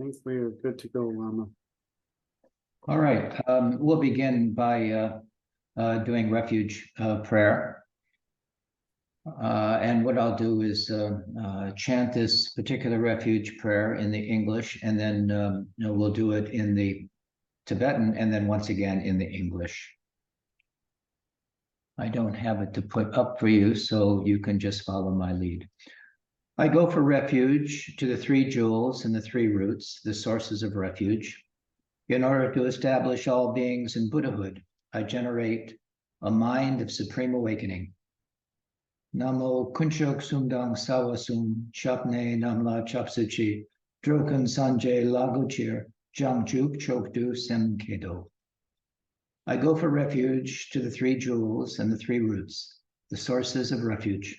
think we're good to go, Lama. All right, we'll begin by doing refuge prayer. And what I'll do is chant this particular refuge prayer in the English, and then we'll do it in the Tibetan, and then once again in the English. I don't have it to put up for you, so you can just follow my lead. I go for refuge to the three jewels and the three roots, the sources of refuge. In order to establish all beings in Buddhahood, I generate a mind of supreme awakening. Namo Kunchok Sumdang Sawasum Chapne Namla Chapsuchi Drokan Sanjay Laguchir Jangjuk Chokdu Semkedo. I go for refuge to the three jewels and the three roots, the sources of refuge.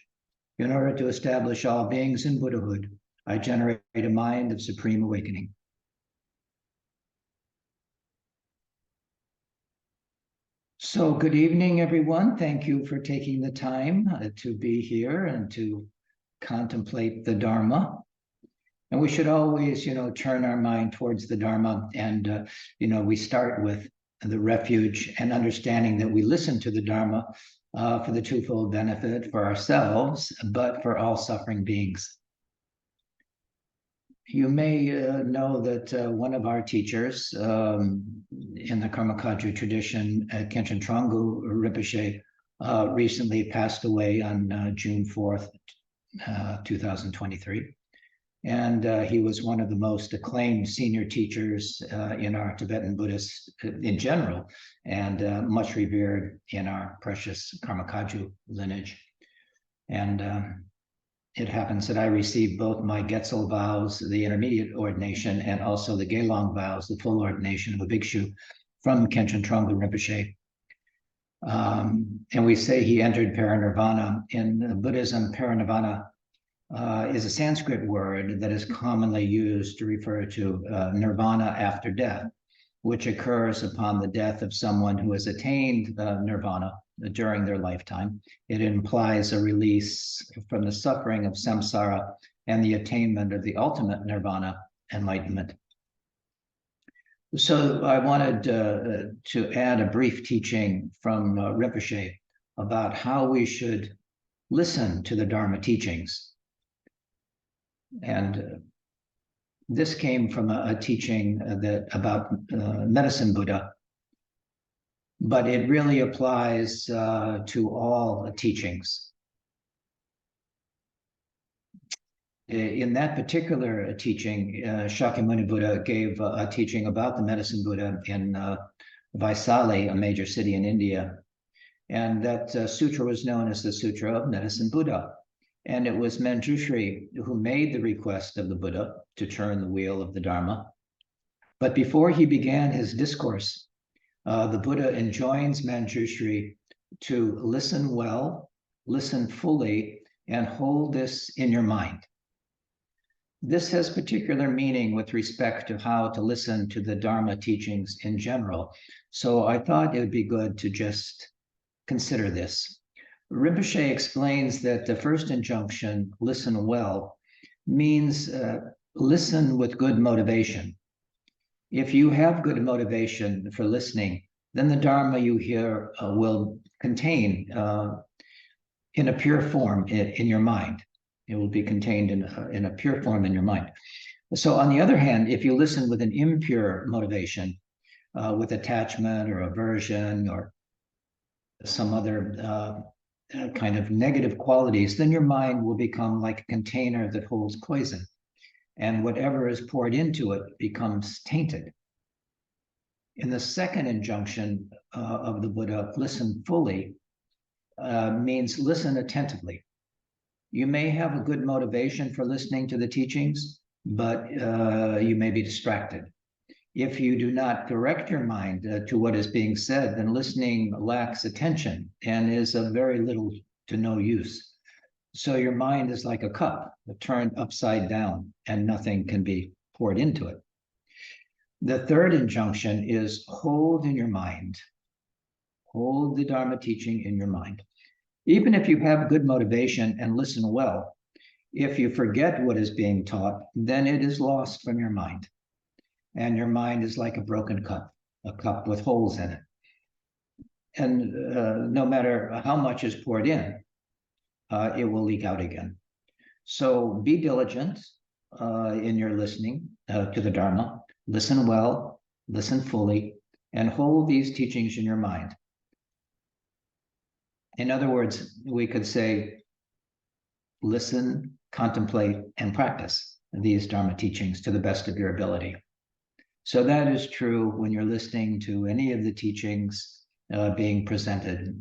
In order to establish all beings in Buddhahood, I generate a mind of supreme awakening. So good evening, everyone. Thank you for taking the time to be here and to contemplate the Dharma. And we should always, turn our mind towards the Dharma. And, we start with the refuge and understanding that we listen to the Dharma for the twofold benefit for ourselves, but for all suffering beings. You may know that one of our teachers in the Karma Kagyu tradition, Khenchen Tronggu Rinpoche, recently passed away on June 4th, 2023. And he was one of the most acclaimed senior teachers in our Tibetan Buddhists in general, and much revered in our precious Karma Kagyu lineage. And it happens that I received both my Getzel vows, the intermediate ordination, and also the Gelong vows, the full ordination of a bhikshu, from Khenchen Tronggu Rinpoche. And we say he entered parinirvana. In Buddhism, parinirvana is a Sanskrit word that is commonly used to refer to nirvana after death, which occurs upon the death of someone who has attained nirvana during their lifetime. It implies a release from the suffering of samsara and the attainment of the ultimate nirvana, enlightenment. So I wanted to add a brief teaching from Rinpoche about how we should listen to the Dharma teachings. And this came from a teaching about medicine Buddha, but it really applies to all teachings. In that particular teaching, Shakyamuni Buddha gave a teaching about the medicine Buddha in Vaisali, a major city in India. And that sutra was known as the Sutra of Medicine Buddha. And it was Manjushri who made the request of the Buddha to turn the wheel of the Dharma. But before he began his discourse, the Buddha enjoins Manjushri to listen well, listen fully, and hold this in your mind. This has particular meaning with respect to how to listen to the Dharma teachings in general. So I thought it would be good to just consider this. Rinpoche explains that the first injunction, listen well, means listen with good motivation. If you have good motivation for listening, then the Dharma you hear will contain in a pure form in your mind. It will be contained in a pure form in your mind. So on the other hand, if you listen with an impure motivation, with attachment or aversion or some other kind of negative qualities, then your mind will become like a container that holds poison. And whatever is poured into it becomes tainted. In the second injunction of the Buddha, listen fully, means listen attentively. You may have a good motivation for listening to the teachings, but you may be distracted. If you do not direct your mind to what is being said, then listening lacks attention and is of very little to no use. So your mind is like a cup turned upside down and nothing can be poured into it. The third injunction is hold in your mind. Hold the Dharma teaching in your mind. Even if you have good motivation and listen well, if you forget what is being taught, then it is lost from your mind. and your mind is like a broken cup, a cup with holes in it. And no matter how much is poured in, it will leak out again. So be diligent in your listening to the Dharma. Listen well, listen fully, and hold these teachings in your mind. In other words, we could say, listen, contemplate, and practice these Dharma teachings to the best of your ability. So that is true when you're listening to any of the teachings being presented.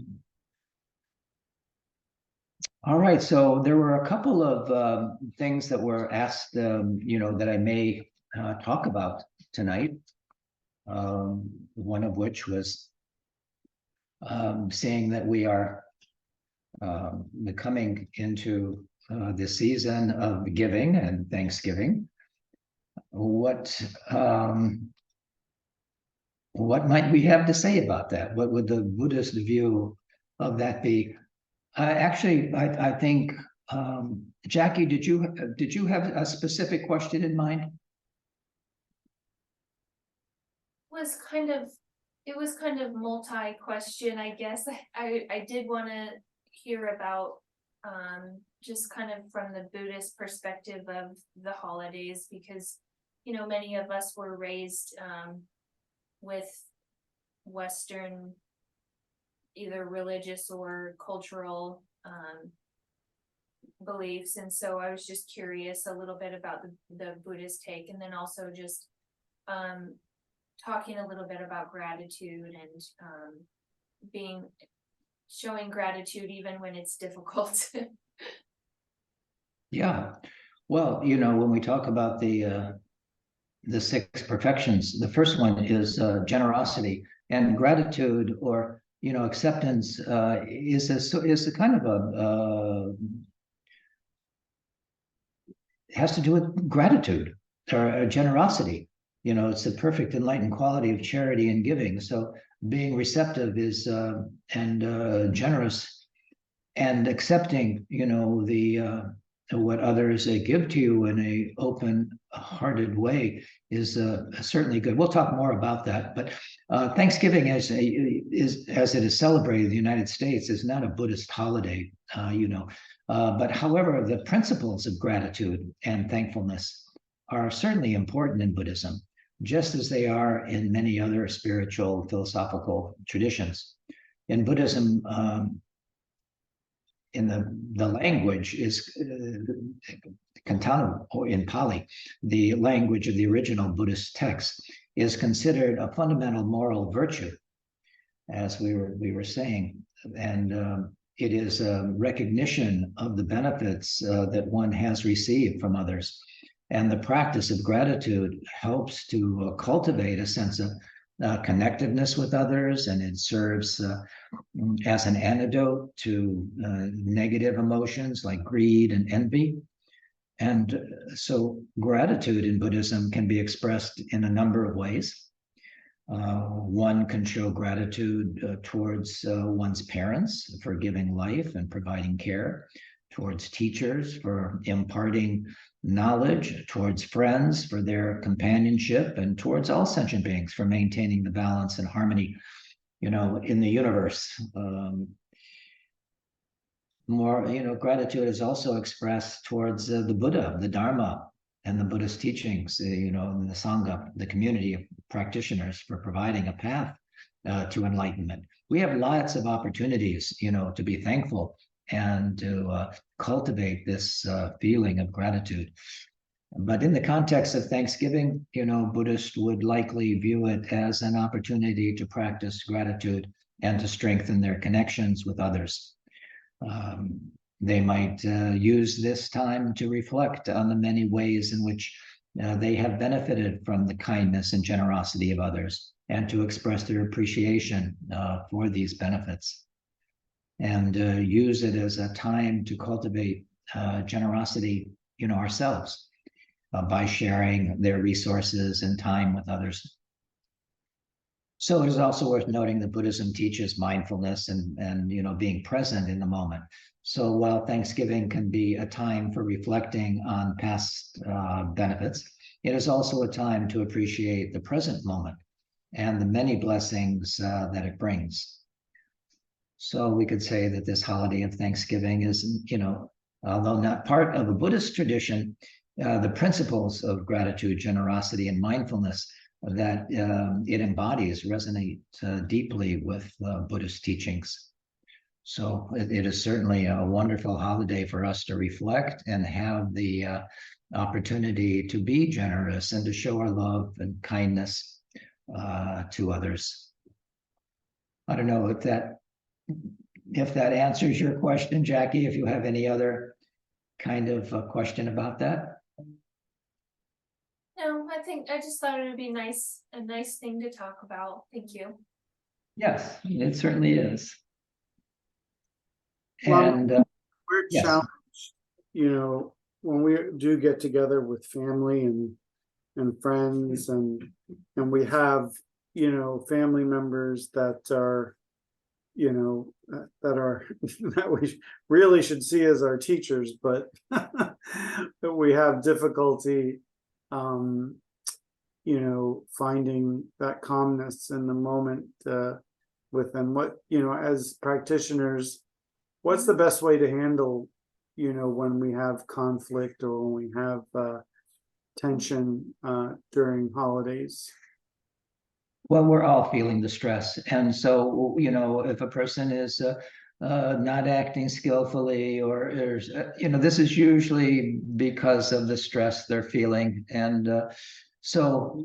All right, so there were a couple of things that were asked, that I may talk about tonight. One of which was saying that we are coming into the season of giving and Thanksgiving. What might we have to say about that? What would the Buddhist view of that be? Actually, I think, Jackie, did you have a specific question in mind? It was kind of multi-question, I guess. I did want to hear about just kind of from the Buddhist perspective of the holidays, because many of us were raised with Western either religious or cultural beliefs, and so I was just curious a little bit about the Buddhist take, and then also just talking a little bit about gratitude and showing gratitude even when it's difficult. Yeah, well, when we talk about the 6 perfections, the first one is generosity, and gratitude, or acceptance, is a kind of has to do with gratitude or generosity. It's the perfect enlightened quality of charity and giving. So being receptive is and generous and accepting, what others give to you in a open-hearted way is certainly good. We'll talk more about that. But Thanksgiving, as it is celebrated in the United States, is not a Buddhist holiday, but however, the principles of gratitude and thankfulness are certainly important in Buddhism, just as they are in many other spiritual philosophical traditions. In Buddhism, in the language is Kantanu, or in Pali, the language of the original Buddhist text, is considered a fundamental moral virtue, as we were saying, and it is a recognition of the benefits that one has received from others. And the practice of gratitude helps to cultivate a sense of connectedness with others, and it serves as an antidote to negative emotions like greed and envy. And so gratitude in Buddhism can be expressed in a number of ways. One can show gratitude towards one's parents for giving life and providing care, towards teachers for imparting knowledge, towards friends for their companionship, and towards all sentient beings for maintaining the balance and harmony, in the universe. Gratitude is also expressed towards the Buddha, the Dharma, and the Buddhist teachings, and the Sangha, the community of practitioners, for providing a path to enlightenment. We have lots of opportunities, to be thankful and to cultivate this feeling of gratitude. But in the context of Thanksgiving, Buddhists would likely view it as an opportunity to practice gratitude and to strengthen their connections with others. They might use this time to reflect on the many ways in which they have benefited from the kindness and generosity of others, and to express their appreciation for these benefits, and use it as a time to cultivate generosity, ourselves, by sharing their resources and time with others. So it is also worth noting that Buddhism teaches mindfulness and being present in the moment. So while Thanksgiving can be a time for reflecting on past benefits, it is also a time to appreciate the present moment and the many blessings that it brings. So we could say that this holiday of Thanksgiving is, although not part of a Buddhist tradition, the principles of gratitude, generosity, and mindfulness that it embodies resonate deeply with Buddhist teachings. So it is certainly a wonderful holiday for us to reflect and have the opportunity to be generous and to show our love and kindness to others. I don't know if that answers your question, Jackie, if you have any other kind of question about that. No, I just thought it would be a nice thing to talk about. Thank you. Yes, it certainly is. Well, And we're yes. challenged, when we do get together with family and friends and we have, family members that are, that we really should see as our teachers, but that we have difficulty, finding that calmness in the moment with them. What, as practitioners, what's the best way to handle, when we have conflict or when we have tension during holidays? Well, we're all feeling the stress. And so, if a person is not acting skillfully or this is usually because of the stress they're feeling. And so,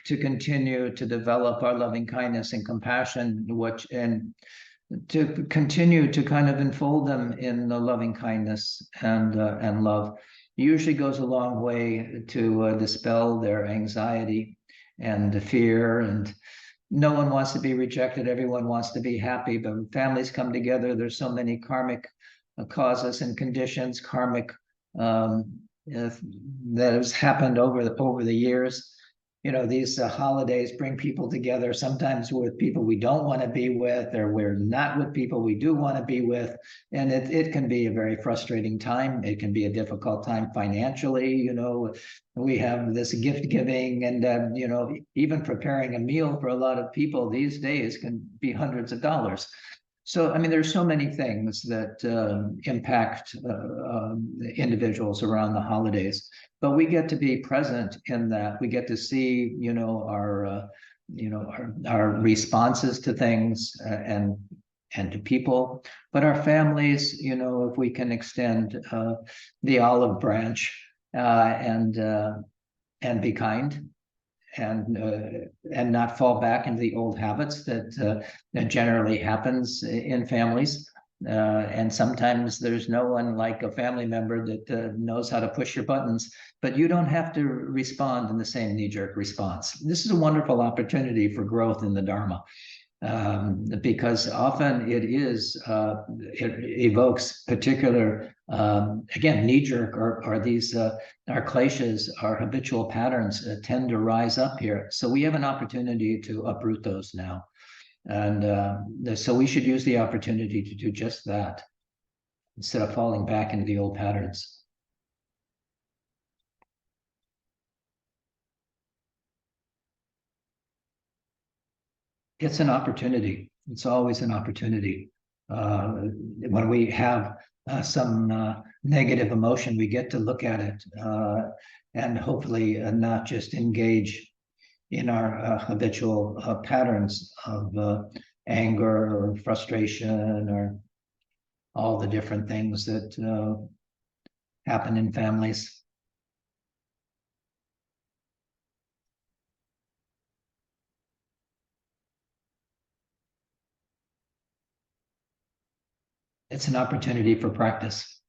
to continue to develop our loving kindness and compassion, and to continue to kind of enfold them in the loving kindness and love usually goes a long way to dispel their anxiety and the fear. And no one wants to be rejected. Everyone wants to be happy. But when families come together, there's so many karmic causes and conditions, karmic that has happened over the years. These holidays bring people together, sometimes with people we don't want to be with, or we're not with people we do want to be with. And it can be a very frustrating time. It can be a difficult time financially. We have this gift giving and, even preparing a meal for a lot of people these days can be hundreds of dollars. So, there's so many things that impact individuals around the holidays, but we get to be present in that. We get to see, our responses to things and to people, but our families, if we can extend the olive branch and be kind. And not fall back into the old habits that generally happens in families. And sometimes there's no one like a family member that knows how to push your buttons, but you don't have to respond in the same knee-jerk response. This is a wonderful opportunity for growth in the Dharma. Because often it evokes particular, again, knee-jerk or these, our kleshas, our habitual patterns tend to rise up here. So we have an opportunity to uproot those now. And so we should use the opportunity to do just that instead of falling back into the old patterns. It's an opportunity. It's always an opportunity. When we have some negative emotion, we get to look at it and hopefully not just engage in our habitual patterns of anger or frustration or all the different things that happen in families. It's an opportunity for practice.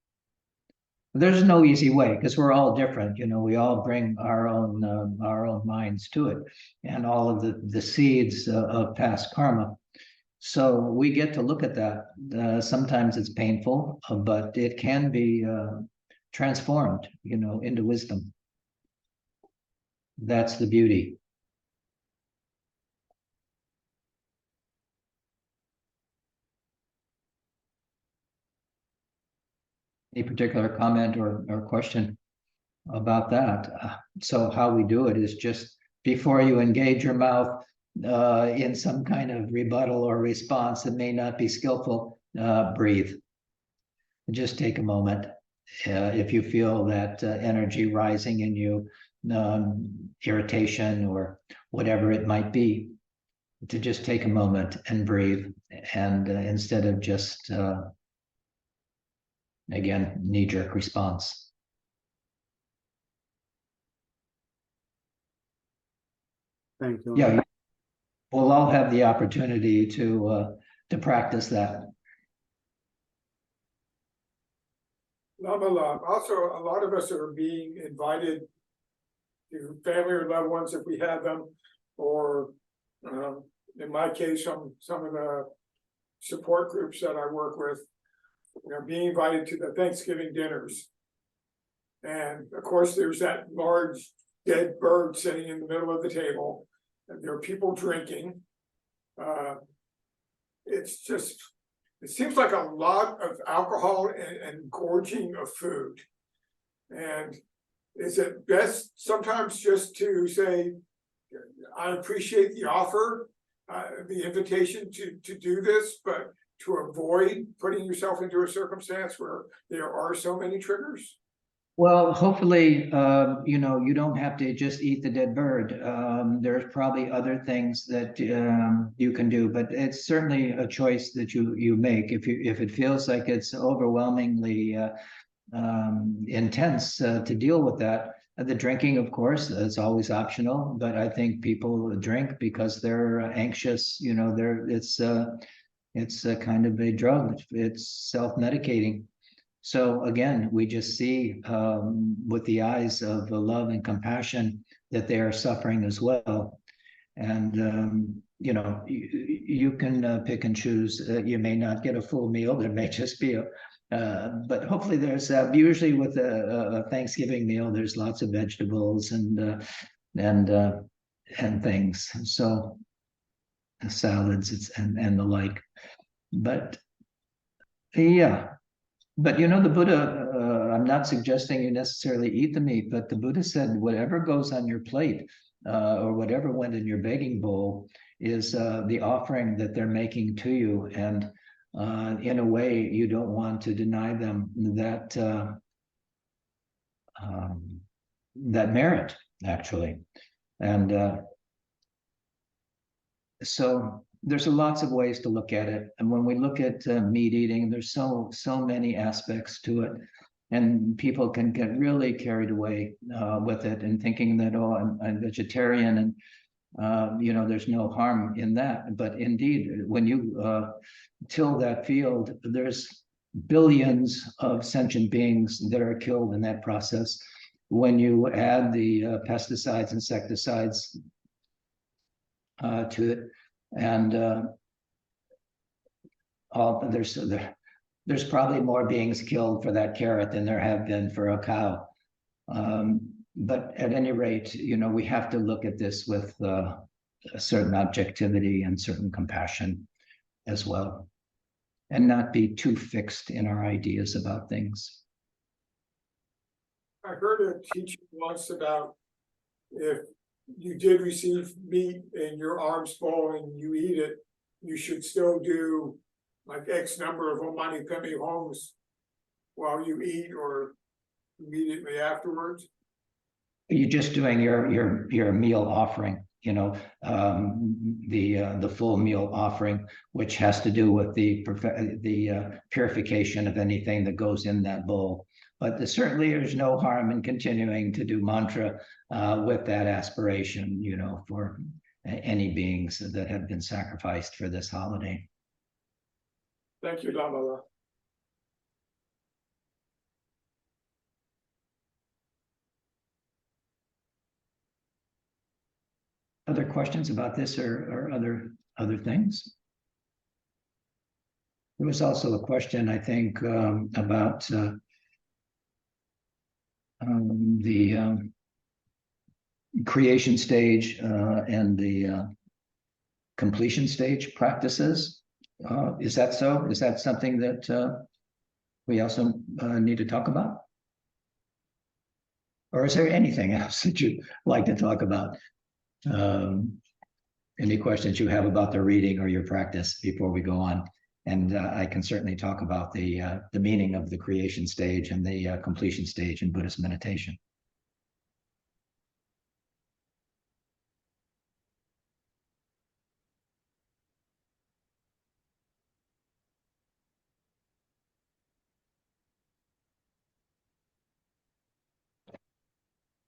There's no easy way because we're all different. We all bring our own minds to it, and all of the seeds of past karma. So we get to look at that. Sometimes it's painful, but it can be transformed, into wisdom. That's the beauty. Any particular comment or question? about that. So how we do it is just before you engage your mouth in some kind of rebuttal or response that may not be skillful, breathe. Just take a moment. If you feel that energy rising in you, irritation or whatever it might be, to just take a moment and breathe. And instead of just, again, knee-jerk response. Thank you. Yeah, we'll all have the opportunity to practice that. Lama Losang. Also, a lot of us are being invited to family or loved ones if we have them, or in my case, some of the support groups that I work with, being invited to the Thanksgiving dinners. And of course, there's that large dead bird sitting in the middle of the table, and there are people drinking. It's just, it seems like a lot of alcohol and gorging of food. And is it best sometimes just to say, I appreciate the offer, the invitation to do this, but to avoid putting yourself into a circumstance where there are so many triggers? Well, hopefully, you don't have to just eat the dead bird. There's probably other things that you can do, but it's certainly a choice that you make. If it feels like it's overwhelmingly intense to deal with that. The drinking, of course, is always optional, but I think people drink because they're anxious. It's a kind of a drug. It's self-medicating. So again, we just see with the eyes of love and compassion that they are suffering as well. And you can pick and choose. You may not get a full meal. There may just be but hopefully there's usually with a Thanksgiving meal, there's lots of vegetables and things. So salads and the like. But yeah. But the Buddha, I'm not suggesting you necessarily eat the meat, but the Buddha said whatever goes on your plate or whatever went in your begging bowl is the offering that they're making to you. And in a way, you don't want to deny them that merit, actually. And so there's lots of ways to look at it. And when we look at meat eating, there's so many aspects to it. And people can get really carried away with it and thinking that, oh, I'm vegetarian and, there's no harm in that. But indeed, when you till that field, there's billions of sentient beings that are killed in that process. When you add the pesticides, insecticides to it, and there's probably more beings killed for that carrot than there have been for a cow. But at any rate, we have to look at this with a certain objectivity and certain compassion as well, and not be too fixed in our ideas about things. I heard a teaching once about if you did receive meat in your arm's bowl and you eat it, you should still do like X number of Omani Pemi Homes while you eat or immediately afterwards. You're just doing your meal offering, the full meal offering, which has to do with the purification of anything that goes in that bowl. But certainly there's no harm in continuing to do mantra with that aspiration, for any beings that have been sacrificed for this holiday. Thank you, Lama. Other questions about this or other things? There was also a question, I think, about the creation stage and the completion stage practices. Is that so? Is that something that we also need to talk about? Or is there anything else that you'd like to talk about? Any questions you have about the reading or your practice before we go on? And I can certainly talk about the meaning of the creation stage and the completion stage in Buddhist meditation.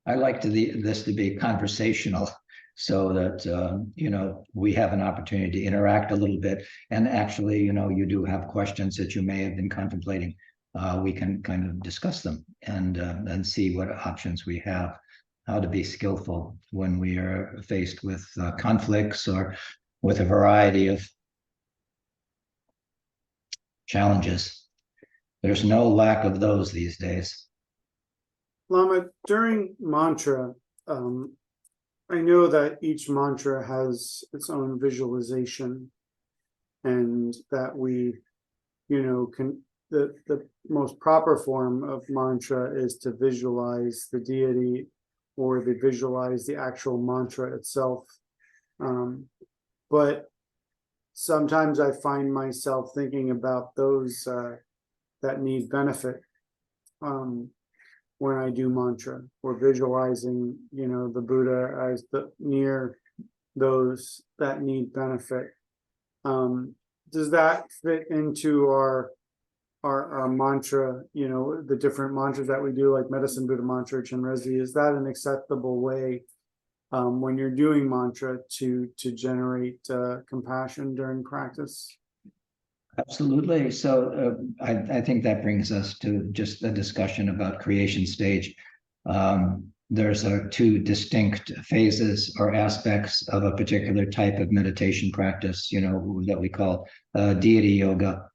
I like this to be conversational, so that we have an opportunity to interact a little bit, and actually, you do have questions that you may have been contemplating. We can kind of discuss them and see what options we have, how to be skillful when we are faced with conflicts or with a variety of challenges. There's no lack of those these days. Lama, during mantra, I know that each mantra has its own visualization, and that we, the most proper form of mantra is to visualize the deity or to visualize the actual mantra itself. But sometimes I find myself thinking about those that need benefit. When I do mantra, or visualizing, the Buddha as near those that need benefit. Does that fit into our mantra? The different mantras that we do, like Medicine Buddha mantra, Chenrezig. Is that an acceptable way when you're doing mantra to generate compassion during practice? Absolutely. So I think that brings us to just a discussion about creation stage. There's two distinct phases or aspects of a particular type of meditation practice, that we call deity yoga,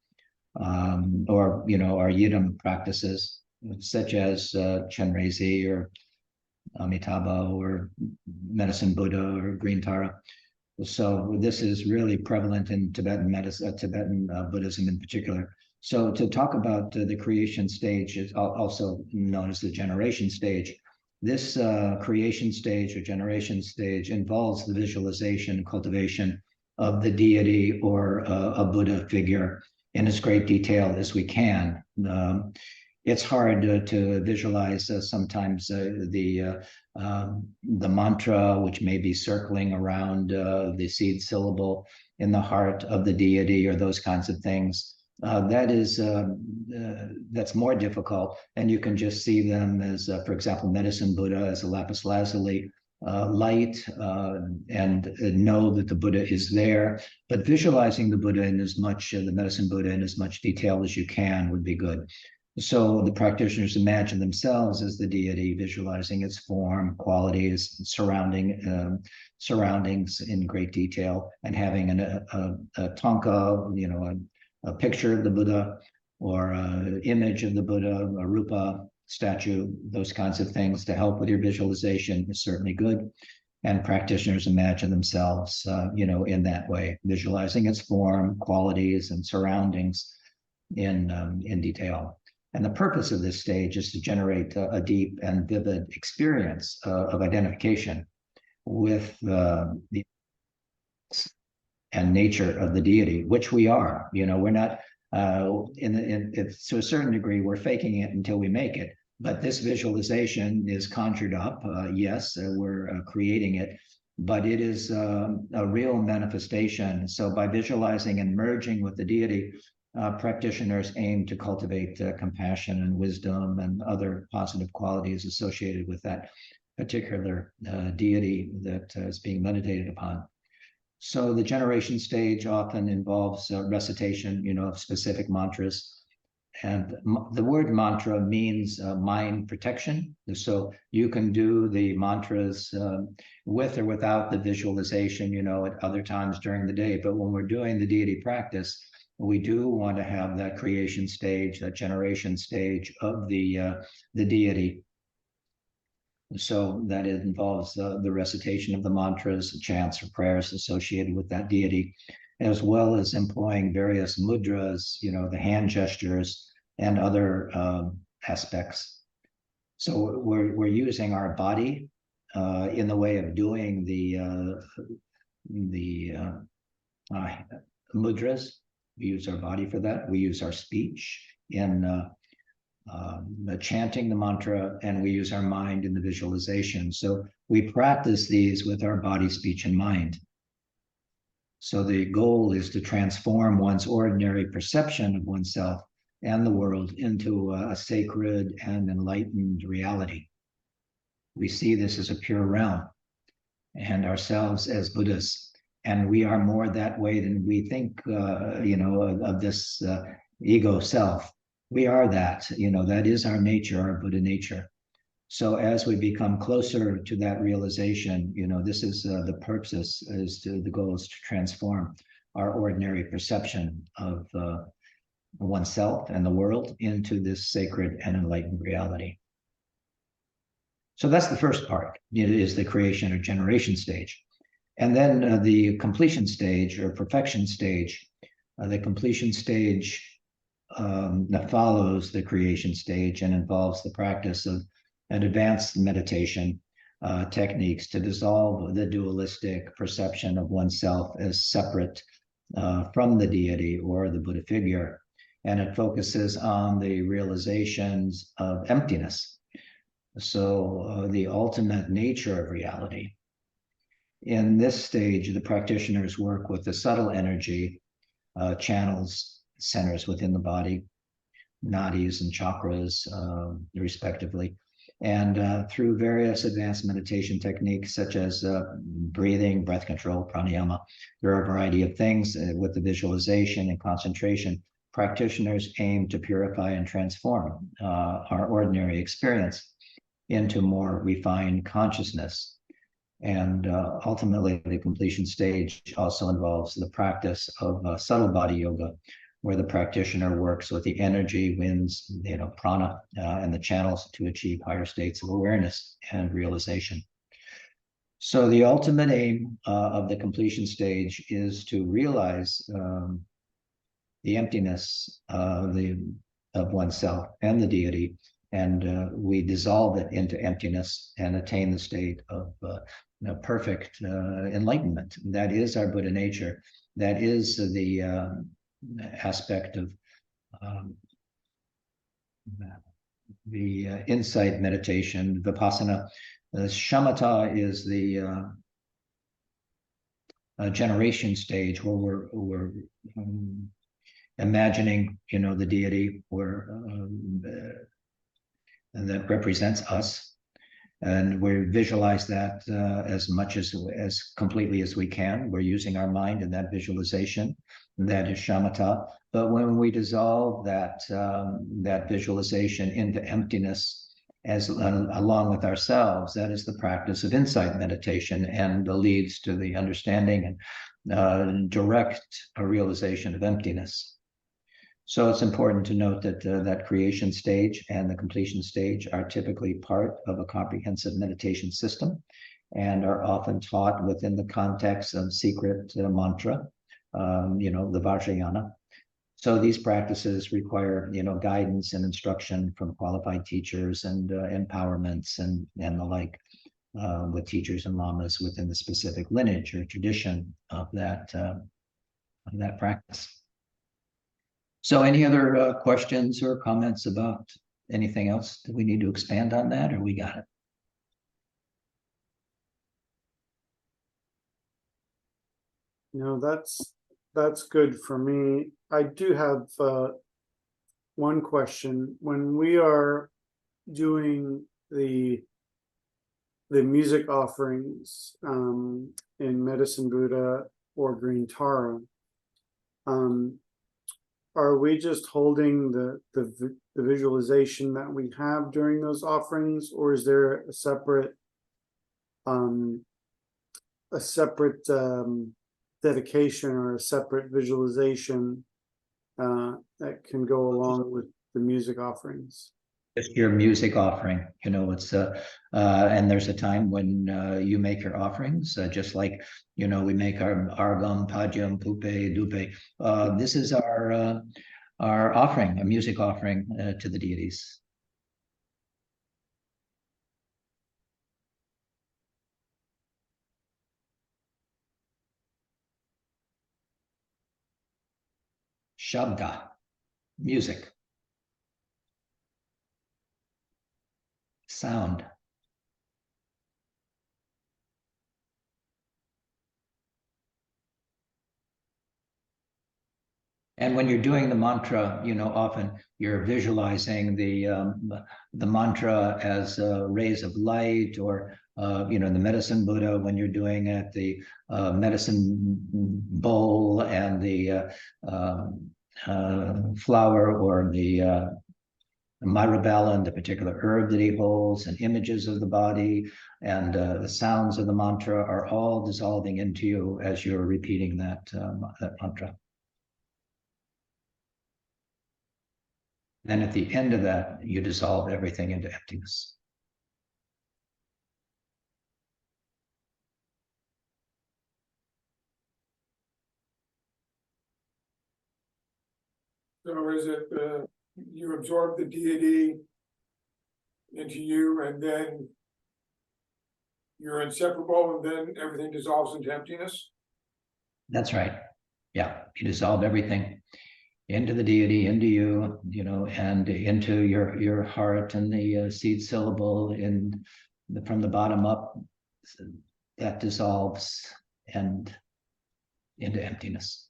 or our yidam practices, such as Chenrezig or Amitabha or Medicine Buddha or Green Tara. So this is really prevalent in Tibetan medicine, Tibetan Buddhism in particular. So to talk about the creation stage, is also known as the generation stage. This creation stage or generation stage involves the visualization and cultivation of the deity or a Buddha figure in as great detail as we can. It's hard to visualize sometimes the mantra, which may be circling around the seed syllable in the heart of the deity, or those kinds of things. That's more difficult, and you can just see them as, for example, Medicine Buddha as a lapis lazuli light, and know that the Buddha is there. But visualizing the Buddha in as much, the Medicine Buddha in as much detail as you can would be good. So the practitioners imagine themselves as the deity, visualizing its form, qualities, surroundings in great detail, and having a tanka, a picture of the Buddha, or an image of the Buddha, a rupa statue, those kinds of things to help with your visualization is certainly good. And practitioners imagine themselves, in that way, visualizing its form, qualities, and surroundings in detail. And the purpose of this stage is to generate a deep and vivid experience of identification with the and nature of the deity, which we are. We're not, to a certain degree, we're faking it until we make it. But this visualization is conjured up. Yes, we're creating it, but it is a real manifestation. So by visualizing and merging with the deity, practitioners aim to cultivate compassion and wisdom and other positive qualities associated with that particular deity that is being meditated upon. So the generation stage often involves recitation, of specific mantras. And the word mantra means mind protection. So you can do the mantras with or without the visualization, at other times during the day. But when we're doing the deity practice, we do want to have that creation stage, that generation stage of the deity. So that involves the recitation of the mantras, chants, or prayers associated with that deity, as well as employing various mudras, the hand gestures, and other aspects. So we're using our body in the way of doing the mudras. We use our body for that. We use our speech in chanting the mantra, and we use our mind in the visualization. So we practice these with our body, speech, and mind. So the goal is to transform one's ordinary perception of oneself and the world into a sacred and enlightened reality. We see this as a pure realm and ourselves as Buddhas. And we are more that way than we think, of this ego self. We are that, that is our nature, our Buddha nature. So as we become closer to that realization, this is the purpose, the goal is to transform our ordinary perception of oneself and the world into this sacred and enlightened reality. So that's the first part. It is the creation or generation stage. And then the completion stage or perfection stage. The completion stage that follows the creation stage and involves the practice of an advanced meditation techniques to dissolve the dualistic perception of oneself as separate from the deity or the Buddha figure. And it focuses on the realizations of emptiness. So the ultimate nature of reality. In this stage, the practitioners work with the subtle energy channels, centers within the body, nadis and chakras, respectively. And through various advanced meditation techniques, such as breathing, breath control, pranayama, there are a variety of things with the visualization and concentration. Practitioners aim to purify and transform our ordinary experience into more refined consciousness. And ultimately, the completion stage also involves the practice of subtle body yoga, where the practitioner works with the energy, winds, prana, and the channels to achieve higher states of awareness and realization. So the ultimate aim of the completion stage is to realize the emptiness of oneself and the deity, and we dissolve it into emptiness and attain the state of perfect enlightenment. That is our Buddha nature. That is the aspect of the insight meditation, vipassana. Shamatha is the generation stage where we're imagining, the deity, and that represents us, and we visualize that as much as completely as we can. We're using our mind in that visualization. That is shamatha. But when we dissolve that visualization into emptiness, along with ourselves, that is the practice of insight meditation, and leads to the understanding and direct a realization of emptiness. So it's important to note that that creation stage and the completion stage are typically part of a comprehensive meditation system, and are often taught within the context of secret mantra, the Vajrayana. So these practices require, guidance and instruction from qualified teachers and empowerments and the like, with teachers and lamas within the specific lineage or tradition of that practice. So any other questions or comments about anything else? Do we need to expand on that, or we got it? That's good for me. I do have one question. When we are doing the music offerings in Medicine Buddha or Green Tara, are we just holding the visualization that we have during those offerings, or is there a separate dedication or a separate visualization that can go along with the music offerings? Just your music offering, it's and there's a time when you make your offerings, just like we make our argam, padyam, pupe, dupe. This is our offering, a music offering to the deities. Shabda, music, sound. And when you're doing the mantra, often you're visualizing the mantra as rays of light, or the medicine Buddha, when you're doing it, the medicine bowl and the flower, or the Mirabelle and the particular herb that he holds, and images of the body, and the sounds of the mantra are all dissolving into you as you're repeating that mantra. Then at the end of that, you dissolve everything into emptiness. So is it, you absorb the deity into you, and then you're inseparable, and then everything dissolves into emptiness? That's right. Yeah, you dissolve everything into the deity, into you, and into your heart, and the seed syllable from the bottom up, that dissolves and into emptiness.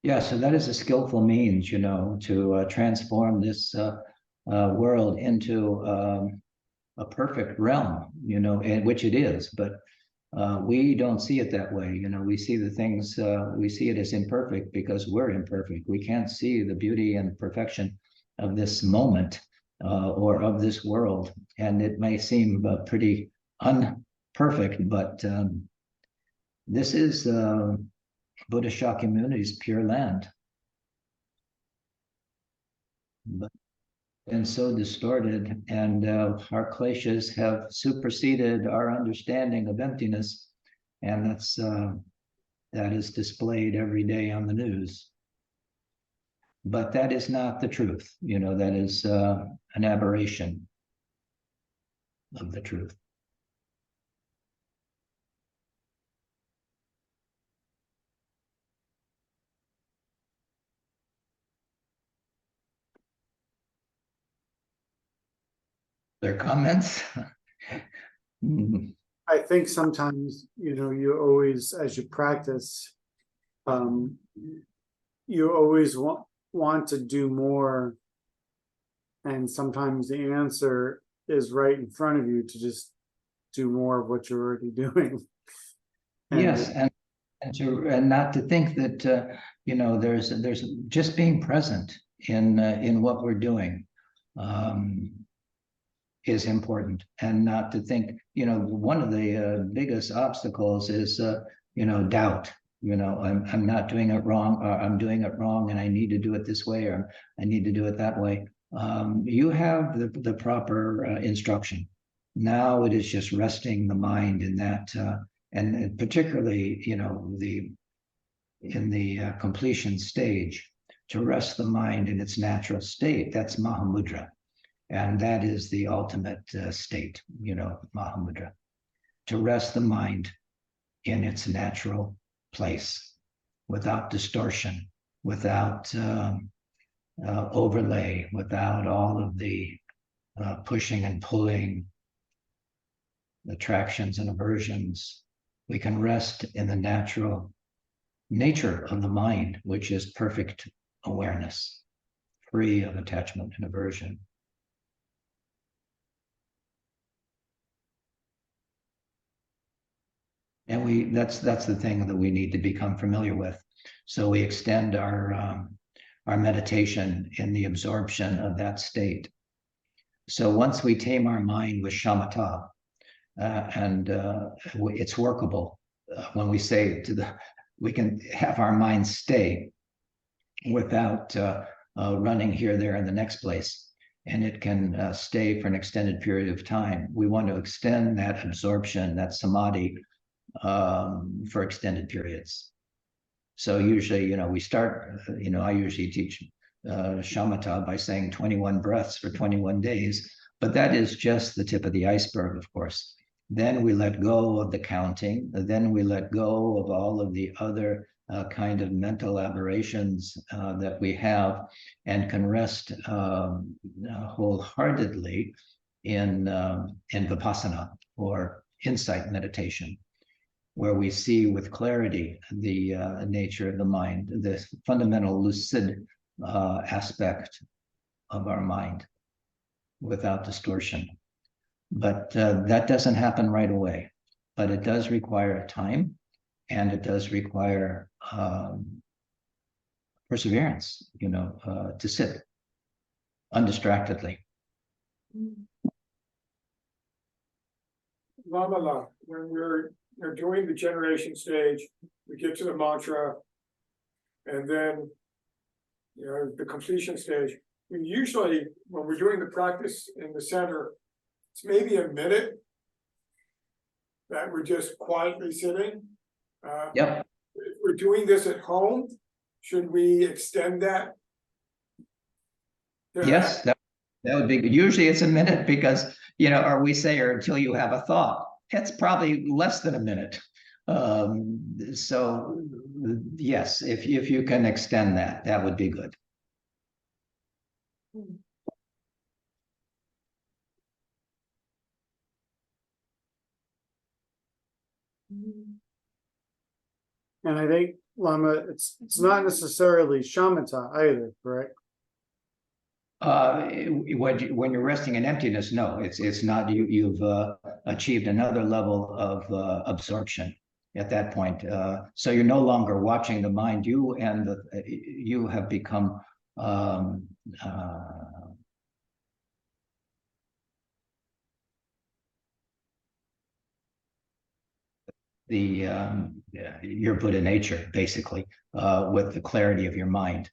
Yeah, so that is a skillful means, to transform this world into a perfect realm, which it is, but we don't see it that way. We see the things, we see it as imperfect because we're imperfect. We can't see the beauty and perfection of this moment or of this world. And it may seem pretty unperfect, but this is Buddha Shakyamuni's pure land. But and so distorted, and our kleshas have superseded our understanding of emptiness, and that is displayed every day on the news. But that is not the truth. That is an aberration of the truth. Their comments? I think sometimes, you always, as you practice, you always want to do more. And sometimes the answer is right in front of you to just do more of what you're already doing. Yes, and not to think that there's just being present in what we're doing is important, and not to think, one of the biggest obstacles is doubt. I'm not doing it wrong, or I'm doing it wrong, and I need to do it this way, or I need to do it that way. You have the proper instruction. Now it is just resting the mind in that, and particularly in the completion stage, to rest the mind in its natural state. That's Mahamudra. And that is the ultimate state, Mahamudra. To rest the mind in its natural place, without distortion, without overlay, without all of the pushing and pulling, attractions and aversions. We can rest in the natural nature of the mind, which is perfect awareness, free of attachment and aversion. And that's the thing that we need to become familiar with. So we extend our meditation in the absorption of that state. So once we tame our mind with shamatha, it's workable. When we say we can have our mind stay without running here, there, and the next place, and it can stay for an extended period of time. We want to extend that absorption, that samadhi, for extended periods. So usually, we start, I usually teach shamatha by saying 21 breaths for 21 days, but that is just the tip of the iceberg, of course. Then we let go of the counting, then we let go of all of the other kind of mental aberrations that we have, and can rest wholeheartedly in vipassana, or insight meditation, where we see with clarity the nature of the mind, the fundamental lucid aspect of our mind without distortion. But that doesn't happen right away, but it does require time, and it does require perseverance, to sit undistractedly. Lama, when we're doing the generation stage, we get to the mantra, and then the completion stage. We usually, when we're doing the practice in the center, it's maybe a minute that we're just quietly sitting. Yep. If we're doing this at home, should we extend that? Yes, that would be good. Usually it's a minute because, or we say, or until you have a thought. It's probably less than a minute. So yes, if you can extend that, that would be good. And I think, Lama, it's not necessarily shamatha either, correct? When you're resting in emptiness, no, it's not. You've achieved another level of absorption at that point. So you're no longer watching the mind. You have become your Buddha nature, basically, with the clarity of your mind.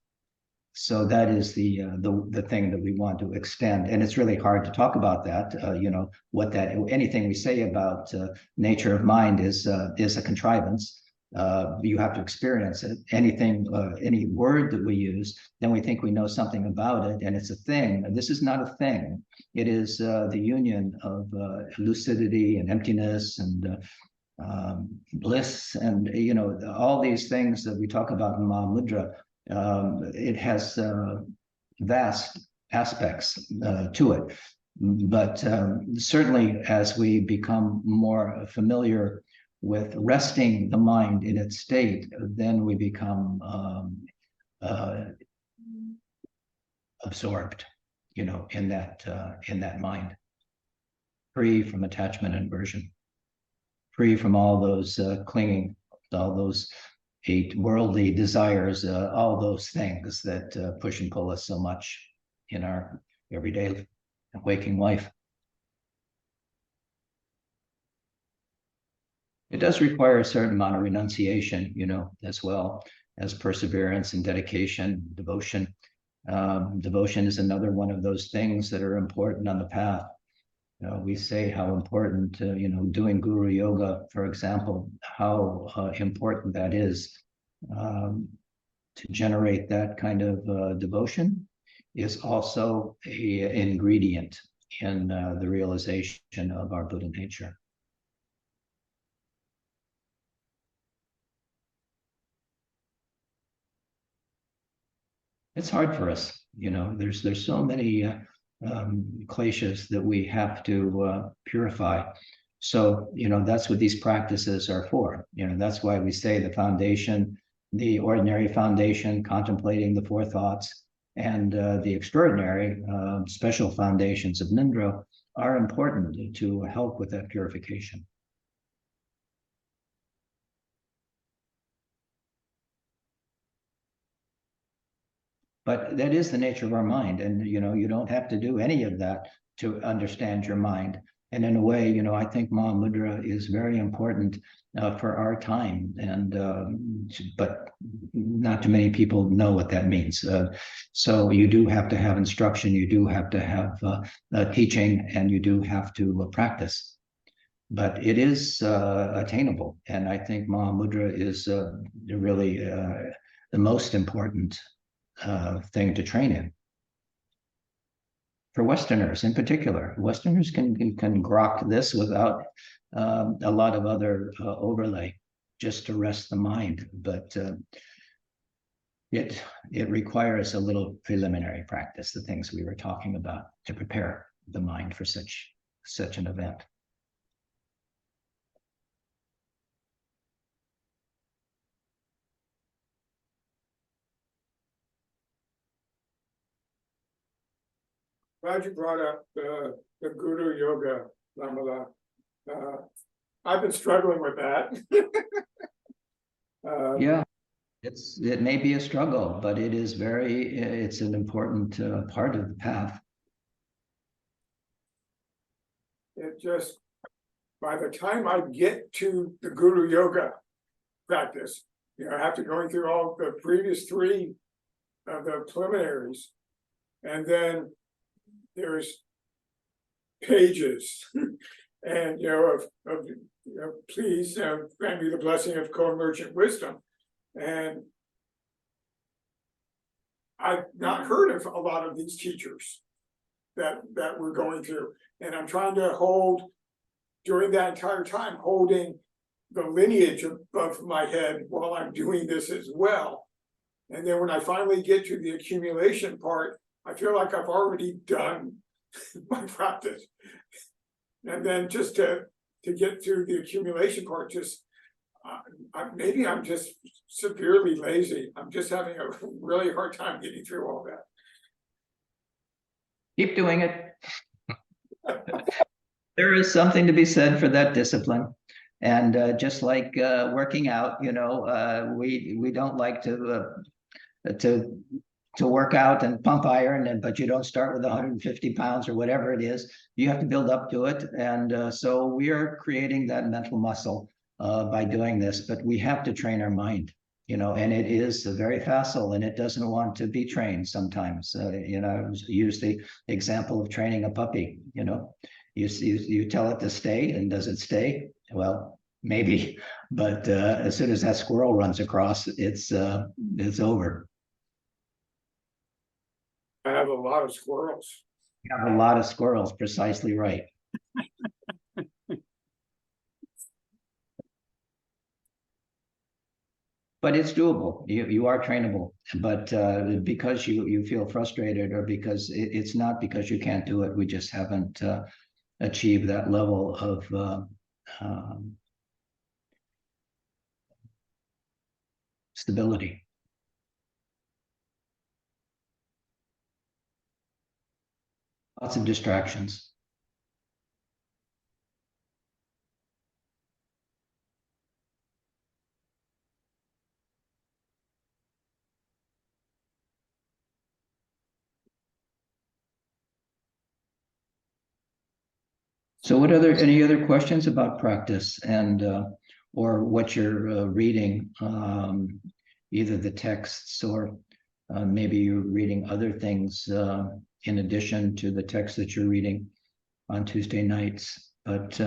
So that is the thing that we want to extend, and it's really hard to talk about that. What anything we say about nature of mind is a contrivance. You have to experience it. Any word that we use, then we think we know something about it, and it's a thing. This is not a thing. It is the union of lucidity and emptiness and bliss, and all these things that we talk about in Mahamudra. It has vast aspects to it, but certainly as we become more familiar with resting the mind in its state, then we become absorbed, in that mind, free from attachment and aversion, free from all those clinging, all those 8 worldly desires, all those things that push and pull us so much in our everyday waking life. It does require a certain amount of renunciation, as well as perseverance and dedication, devotion. Devotion is another one of those things that are important on the path. We say how important, doing guru yoga, for example, how important that is to generate that kind of devotion is also an ingredient in the realization of our Buddha nature. It's hard for us, there's so many kleshas that we have to purify. So, that's what these practices are for. That's why we say the foundation, the ordinary foundation, contemplating the 4 thoughts, and the extraordinary special foundations of Nindra are important to help with that purification. But that is the nature of our mind. And, you don't have to do any of that to understand your mind. And in a way, I think Mahamudra is very important for our time. But not too many people know what that means. So you do have to have instruction, you do have to have teaching, and you do have to practice. but it is attainable. And I think Mahamudra is really the most important thing to train in. For Westerners in particular, Westerners can grok this without a lot of other overlay, just to rest the mind. But it requires a little preliminary practice, the things we were talking about, to prepare the mind for such an event. Glad you brought up the Guru Yoga, Lama. I've been struggling with that. Yeah, it may be a struggle, but it's an important part of the path. It just, by the time I get to the Guru Yoga practice, after going through all the previous three of the preliminaries, and then there's pages and please grant me the blessing of co-emergent wisdom. And I've not heard of a lot of these teachers that we're going through. And I'm trying to hold, during that entire time, holding the lineage above my head while I'm doing this as well. And then when I finally get to the accumulation part, I feel like I've already done my practice. And then just to get through the accumulation part, maybe I'm just severely lazy. I'm just having a really hard time getting through all that. Keep doing it. There is something to be said for that discipline. And just like working out, we don't like to work out and pump iron, but you don't start with 150 pounds or whatever it is. You have to build up to it. And so we are creating that mental muscle by doing this, but we have to train our mind, and it is very facile and it doesn't want to be trained sometimes. I use the example of training a puppy. You tell it to stay, and does it stay? Well, maybe, but as soon as that squirrel runs across, it's over. I have a lot of squirrels. You have a lot of squirrels, precisely right. But it's doable. You are trainable, but because you feel frustrated, or because it's not because you can't do it, we just haven't achieved that level of stability. Lots of distractions. So any other questions about practice and or what you're reading, either the texts or maybe you're reading other things in addition to the text that you're reading on Tuesday nights, but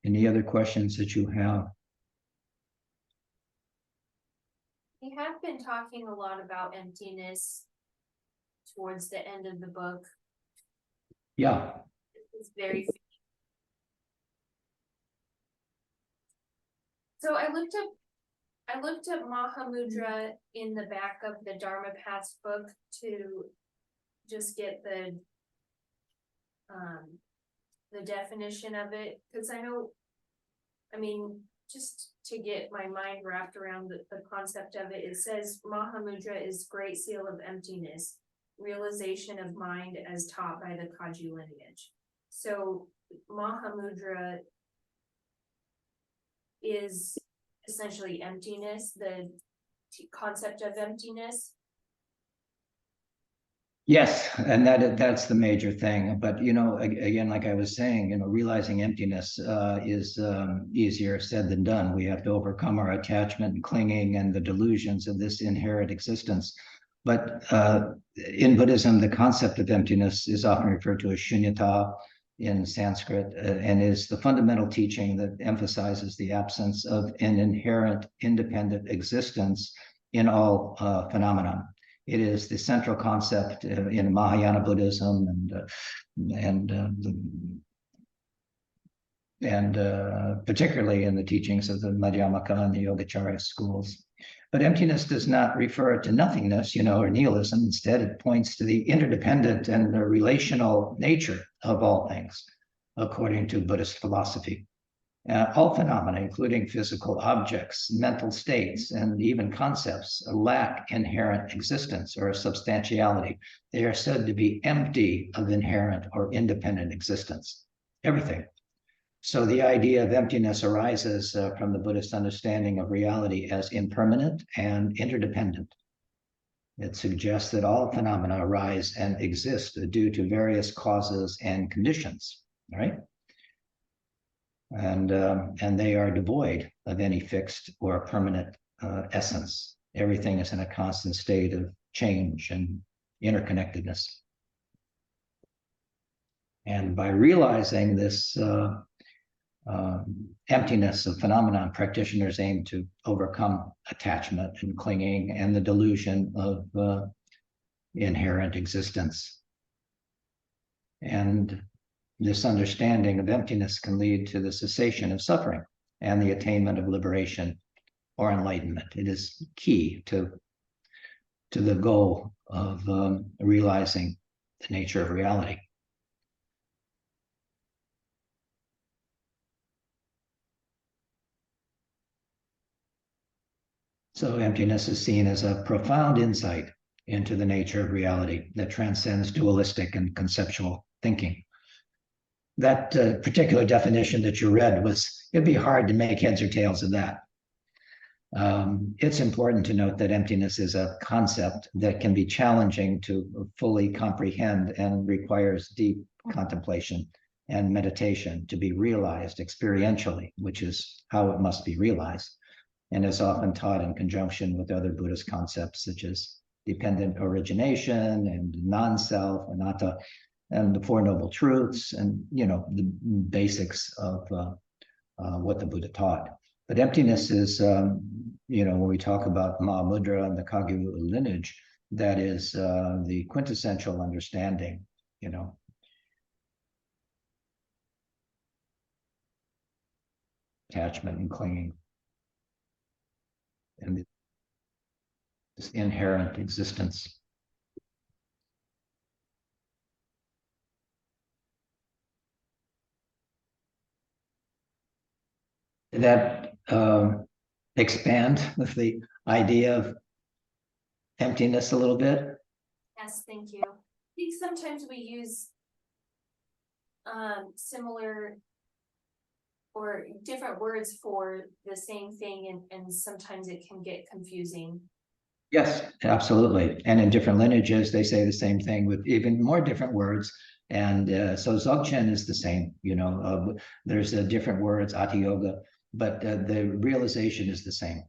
any other questions that you have? We have been talking a lot about emptiness towards the end of the book. Yeah. It's very. So I looked up Mahamudra in the back of the Dharma Paths book to just get the definition of it, because just to get my mind wrapped around the concept of it, it says Mahamudra is great seal of emptiness, realization of mind as taught by the Kagyu lineage. So Mahamudra is essentially emptiness, the concept of emptiness. Yes, and that's the major thing. But again, like I was saying, realizing emptiness is easier said than done. We have to overcome our attachment and clinging and the delusions of this inherent existence. But in Buddhism, the concept of emptiness is often referred to as shunyata, in Sanskrit, and is the fundamental teaching that emphasizes the absence of an inherent independent existence in all phenomena. It is the central concept in Mahayana Buddhism and particularly in the teachings of the Madhyamaka and the Yogacarya schools. But emptiness does not refer to nothingness, or nihilism. Instead, it points to the interdependent and the relational nature of all things, according to Buddhist philosophy. All phenomena, including physical objects, mental states, and even concepts, lack inherent existence or substantiality. They are said to be empty of inherent or independent existence. Everything. So the idea of emptiness arises from the Buddhist understanding of reality as impermanent and interdependent. It suggests that all phenomena arise and exist due to various causes and conditions, right? And they are devoid of any fixed or permanent essence. Everything is in a constant state of change and interconnectedness. And by realizing this emptiness of phenomenon, practitioners aim to overcome attachment and clinging and the delusion of inherent existence. And this understanding of emptiness can lead to the cessation of suffering and the attainment of liberation or enlightenment. It is key to the goal of realizing the nature of reality. So emptiness is seen as a profound insight into the nature of reality that transcends dualistic and conceptual thinking. That particular definition that you read it'd be hard to make heads or tails of that. It's important to note that emptiness is a concept that can be challenging to fully comprehend and requires deep contemplation and meditation to be realized experientially, which is how it must be realized, and is often taught in conjunction with other Buddhist concepts such as dependent origination and non-self, anatta, and the Four Noble Truths, and the basics of what the Buddha taught. But emptiness is, when we talk about Mahamudra and the Kagyu lineage, that is the quintessential understanding, attachment and clinging, and this inherent existence. That expand with the idea of emptiness a little bit? Yes, thank you. I think sometimes we use similar or different words for the same thing, and sometimes it can get confusing. Yes, absolutely. And in different lineages, they say the same thing with even more different words. And so Dzogchen is the same, there's different words, Ati Yoga, but the realization is the same,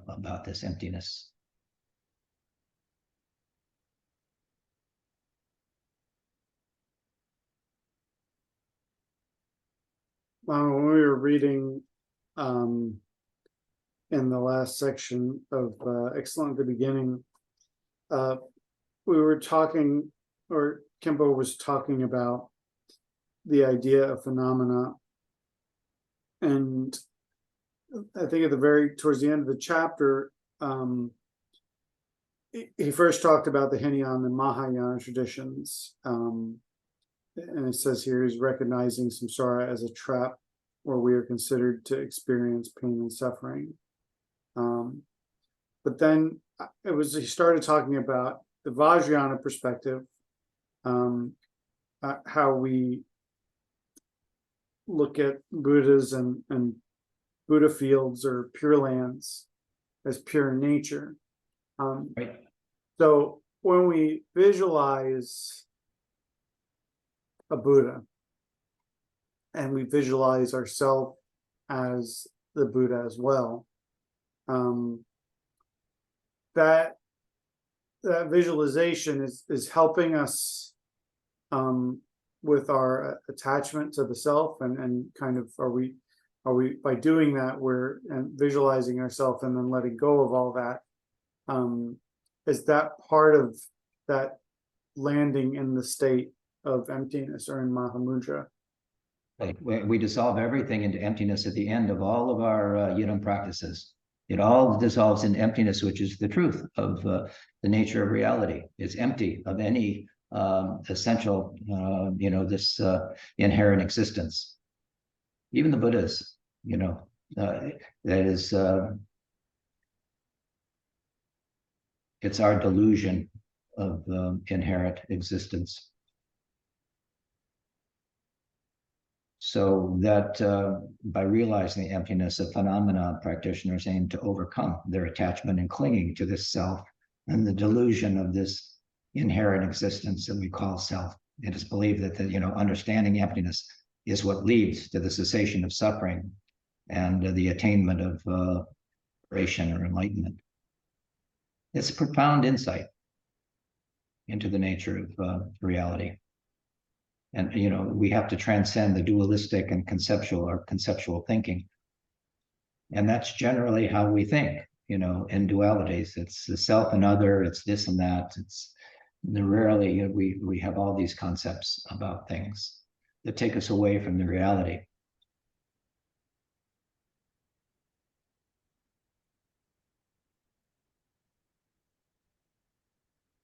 about this emptiness. When we were reading in the last section of Excellent at the beginning, we were talking, or Kempo was talking about the idea of phenomena. And I think towards the end of the chapter, he first talked about the Hinayana and Mahayana traditions. And it says here he's recognizing samsara as a trap where we are considered to experience pain and suffering. But then he started talking about the Vajrayana perspective, how we look at Buddhas and Buddha fields or pure lands as pure nature. Right. So when we visualize a Buddha and we visualize ourselves as the Buddha as well, that visualization is helping us with our attachment to the self, and kind of are we by doing that we're visualizing ourselves and then letting go of all that, is that part of that landing in the state of emptiness or in Mahamudra? Like we dissolve everything into emptiness at the end of all of our yidam practices. It all dissolves in emptiness, which is the truth of the nature of reality. It's empty of any essential, this inherent existence. Even the Buddhas, that is, it's our delusion of inherent existence. So that by realizing the emptiness of phenomena, practitioners aim to overcome their attachment and clinging to this self and the delusion of this inherent existence that we call self. It is believed that understanding emptiness is what leads to the cessation of suffering and the attainment of liberation or enlightenment. It's a profound insight into the nature of reality. And, we have to transcend the dualistic and conceptual thinking. And that's generally how we think, in dualities. It's the self and other, it's this and that. It's rarely, we have all these concepts about things that take us away from the reality.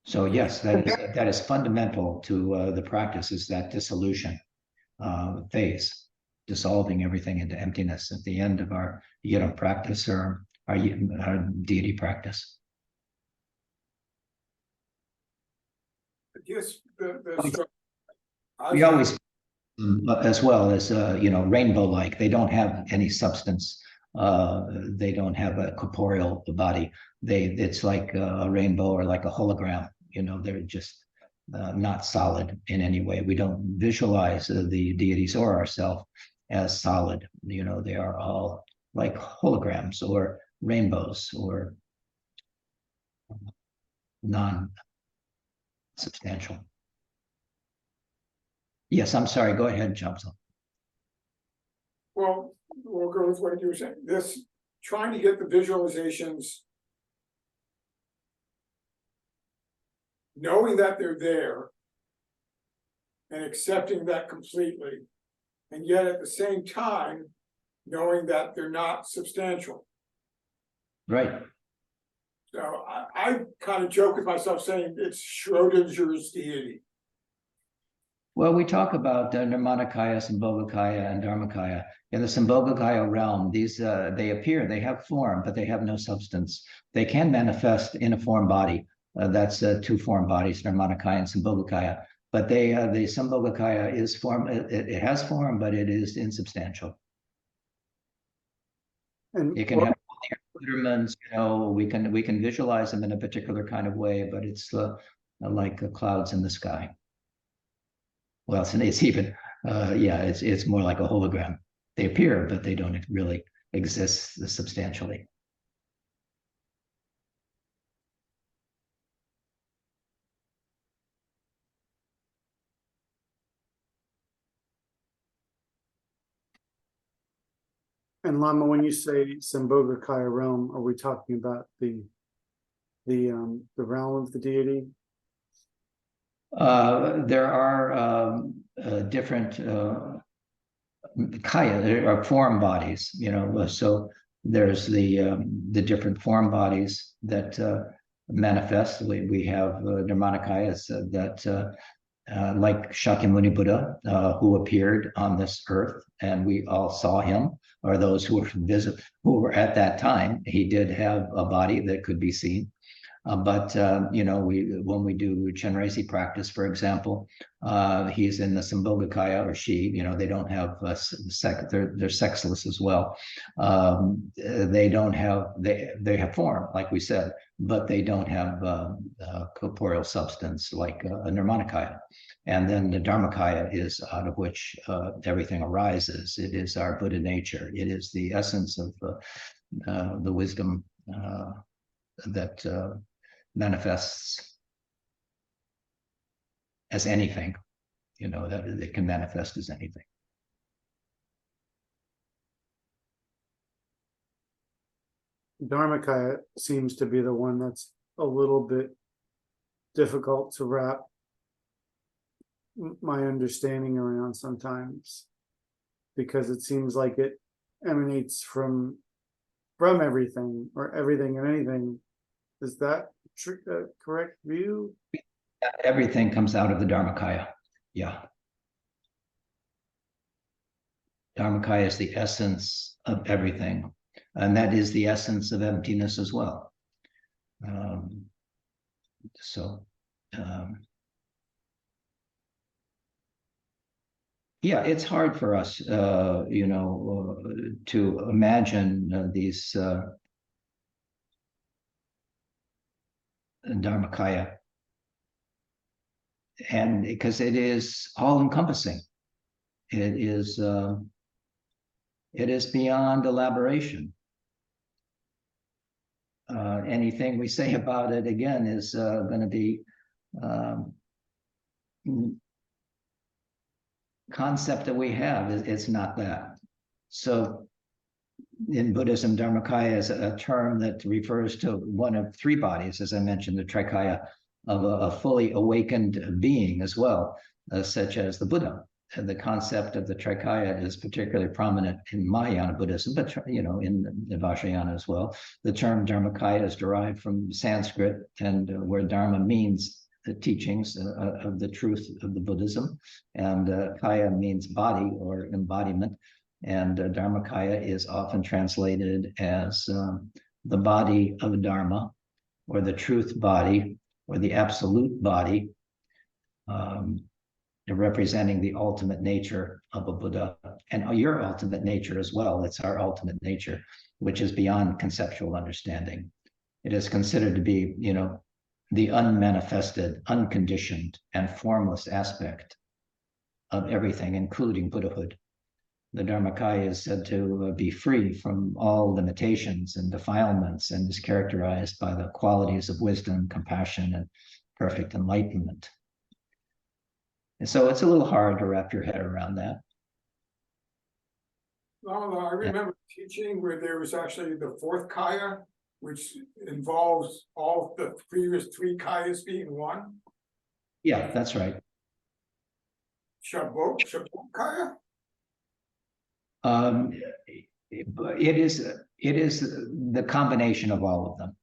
So yes, that is fundamental to the practice, is that dissolution phase, dissolving everything into emptiness at the end of our practice or our deity practice. Yes, We always, as well as rainbow-like. They don't have any substance. They don't have a corporeal body. It's like a rainbow or like a hologram. They're just not solid in any way. We don't visualize the deities or ourselves as solid. They are all like holograms or rainbows or non-substantial. Yes, I'm sorry. Go ahead, Johnson. Well, we'll go with what you were saying. This trying to get the visualizations, knowing that they're there and accepting that completely, and yet at the same time knowing that they're not substantial. Right. So I kind of joke with myself saying it's Schrodinger's deity. Well, we talk about Nirmanakaya, Sambhogakaya, and Dharmakaya. In the Sambhogakaya realm, these they appear, they have form, but they have no substance. They can manifest in a form body. That's two form bodies, Nirmanakaya and Sambhogakaya. But the Sambhogakaya is form. It has form, but it is insubstantial. And it can have rudiments. We can visualize them in a particular kind of way, but it's like clouds in the sky. Well, it's even, it's more like a hologram. They appear, but they don't really exist substantially. And Lama, when you say Sambhogakaya realm, are we talking about the realm of the deity? There are different kaya. There are form bodies, so there's the different form bodies that manifest. We have Nirmanakayas that like Shakyamuni Buddha, who appeared on this earth, and we all saw him, or those who were at that time. He did have a body that could be seen. But when we do Chenrezig practice, for example, he's in the Sambhogakaya, or she. They don't have sex; they're sexless as well. They don't have they have form, like we said, but they don't have corporeal substance like a Nirmanakaya. And then the Dharmakaya is out of which everything arises. It is our Buddha nature. It is the essence of the wisdom that manifests as anything, that it can manifest as anything. Dharmakaya seems to be the one that's a little bit difficult to wrap my understanding around sometimes, because it seems like it emanates from everything, or everything and anything. Is that correct view? Everything comes out of the Dharmakaya. Yeah. Dharmakaya is the essence of everything. And that is the essence of emptiness as well. Yeah, it's hard for us, to imagine these Dharmakaya, and because it is all encompassing. It is beyond elaboration. Anything we say about it, again, is going to be concept that we have. It's not that. So in Buddhism, Dharmakaya is a term that refers to one of three bodies, as I mentioned, the Trikaya, of a fully awakened being as well, such as the Buddha. And the concept of the Trikaya is particularly prominent in Mahayana Buddhism, but in the Vajrayana as well. The term Dharmakaya is derived from Sanskrit, and where Dharma means the teachings of the truth of the Buddhism, and Kaya means body or embodiment, and Dharmakaya is often translated as the body of Dharma, or the truth body, or the absolute body, representing the ultimate nature of a Buddha, and your ultimate nature as well. It's our ultimate nature, which is beyond conceptual understanding. It is considered to be, the unmanifested, unconditioned, and formless aspect of everything, including Buddhahood. The Dharmakaya is said to be free from all limitations and defilements, and is characterized by the qualities of wisdom, compassion, and perfect enlightenment. And so it's a little hard to wrap your head around that. Well, I remember teaching where there was actually the fourth Kaya, which involves all the previous three Kayas being one. Yeah, that's right. Shabot Kaya? It is the combination of all of them.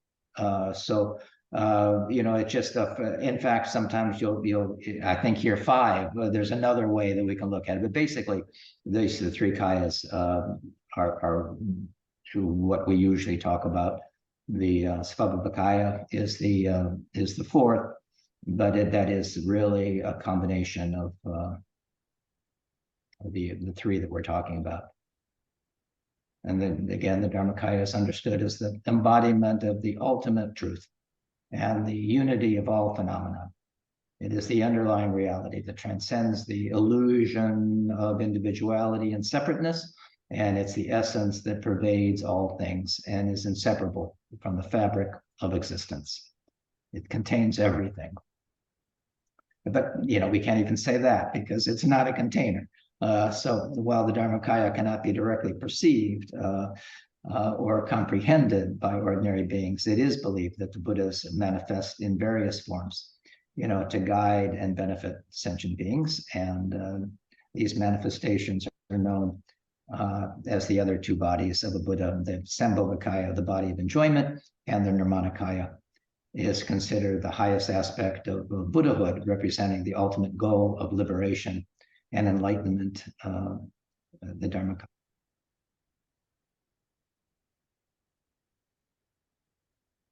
It's just in fact, sometimes you'll I think here five. There's another way that we can look at it, but basically, these the three Kayas are to what we usually talk about. The Svabhavakaya is the fourth, but that is really a combination of the three that we're talking about. And then again, the Dharmakaya is understood as the embodiment of the ultimate truth and the unity of all phenomena. It is the underlying reality that transcends the illusion of individuality and separateness, and it's the essence that pervades all things and is inseparable from the fabric of existence. It contains everything. But, we can't even say that because it's not a container. So while the Dharmakaya cannot be directly perceived or comprehended by ordinary beings, it is believed that the Buddhas manifest in various forms, to guide and benefit sentient beings. And these manifestations are known as the other two bodies of a Buddha. The Sambhavakaya, the body of enjoyment, and the Nirmanakaya is considered the highest aspect of Buddhahood, representing the ultimate goal of liberation and enlightenment, the Dharmakaya.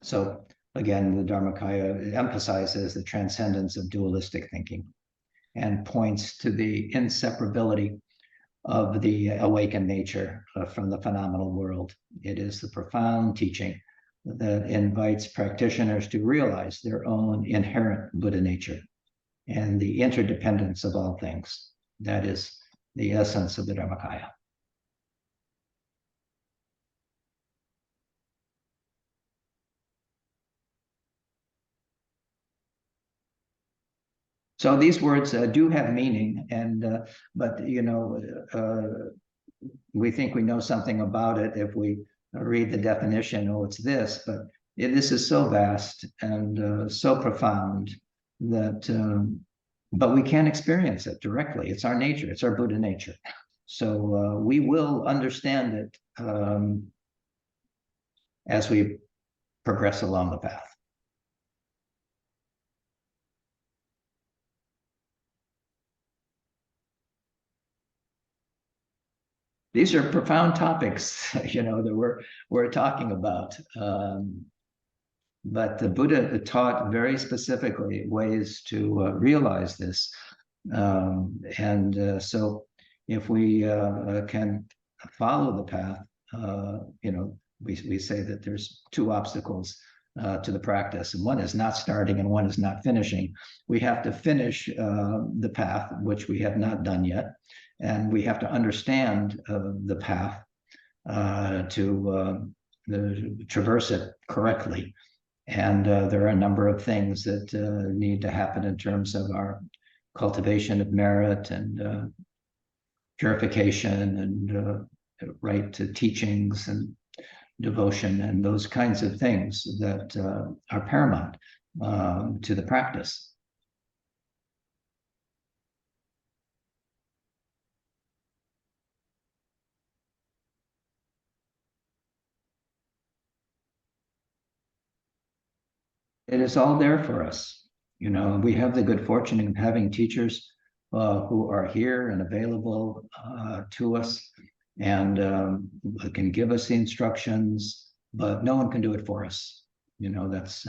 So again, the Dharmakaya emphasizes the transcendence of dualistic thinking and points to the inseparability of the awakened nature from the phenomenal world. It is the profound teaching that invites practitioners to realize their own inherent Buddha nature and the interdependence of all things. That is the essence of the Dharmakaya. So these words do have meaning, and but we think we know something about it if we read the definition. Oh, it's this, but this is so vast and so profound that, but we can't experience it directly. It's our nature. It's our Buddha nature. So we will understand it as we progress along the path. These are profound topics, that we're talking about. But the Buddha taught very specifically ways to realize this. So if we can follow the path, we say that there's two obstacles to the practice, and one is not starting and one is not finishing. We have to finish the path, which we have not done yet, and we have to understand the path to traverse it correctly. And there are a number of things that need to happen in terms of our cultivation of merit and purification and right to teachings and devotion and those kinds of things that are paramount to the practice. It is all there for us. We have the good fortune of having teachers who are here and available to us and can give us the instructions, but no one can do it for us. That's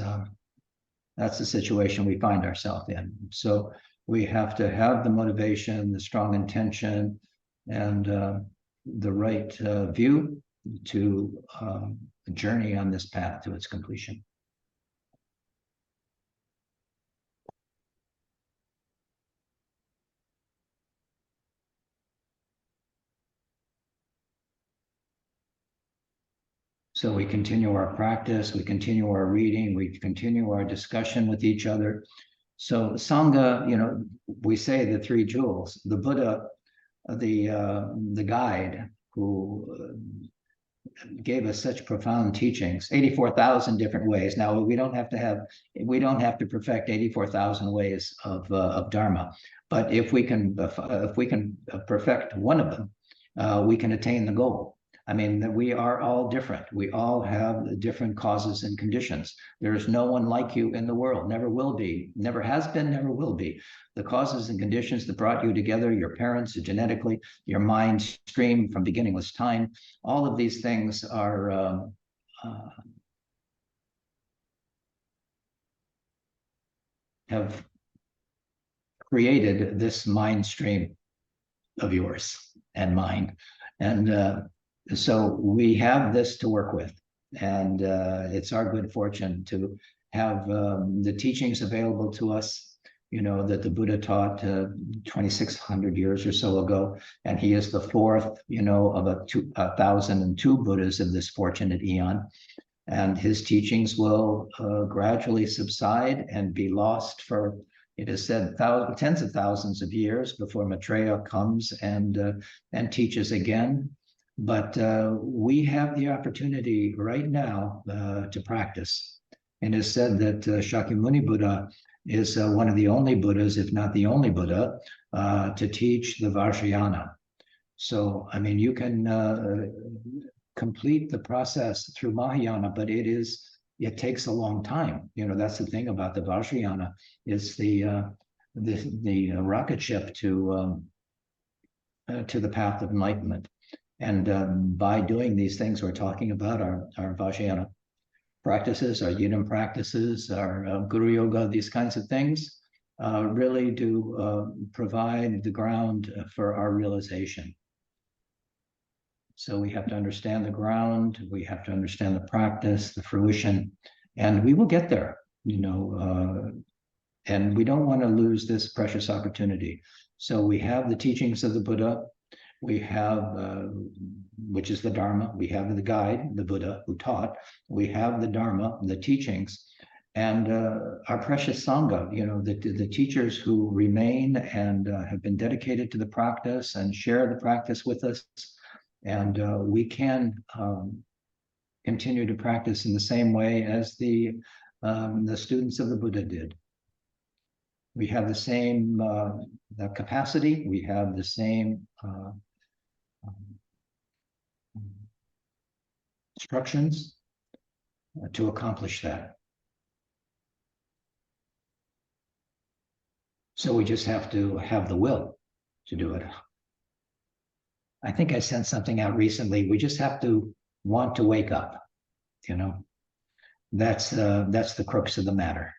the situation we find ourselves in. So we have to have the motivation, the strong intention, and the right view to journey on this path to its completion. So we continue our practice, we continue our reading, we continue our discussion with each other. So Sangha, we say the three jewels. The Buddha, the guide who gave us such profound teachings, 84,000 different ways. Now we don't have to perfect 84,000 ways of Dharma, but if we can perfect one of them, we can attain the goal. I mean, we are all different. We all have different causes and conditions. There is no one like you in the world, never will be, never has been, never will be. The causes and conditions that brought you together, your parents, genetically, your mind stream from beginningless time, all of these things are have created this mind stream of yours and mine. And so we have this to work with, and it's our good fortune to have the teachings available to us, that the Buddha taught 2,600 years or so ago, and he is the fourth, of 1,002 Buddhas of this fortunate eon, and his teachings will gradually subside and be lost for, it is said, tens of thousands of years before Maitreya comes and teaches again. But we have the opportunity right now to practice. And it's said that Shakyamuni Buddha is one of the only Buddhas, if not the only Buddha, to teach the Vajrayana. So, I mean, you can complete the process through Mahayana, but it takes a long time. That's the thing about the Vajrayana, is the rocket ship to the path of enlightenment. And by doing these things we're talking about, our Vajrayana practices, our Yidam practices, our Guru Yoga, these kinds of things really do provide the ground for our realization. So we have to understand the ground, we have to understand the practice, the fruition, and we will get there, and we don't want to lose this precious opportunity. So we have the teachings of the Buddha. We have, which is the Dharma, we have the guide, the Buddha who taught, we have the Dharma, the teachings, And our precious Sangha, the teachers who remain and have been dedicated to the practice and share the practice with us. And we can continue to practice in the same way as the students of the Buddha did. We have the same capacity, we have the same instructions to accomplish that. So we just have to have the will to do it. I think I sent something out recently. We just have to want to wake up, That's the crux of the matter.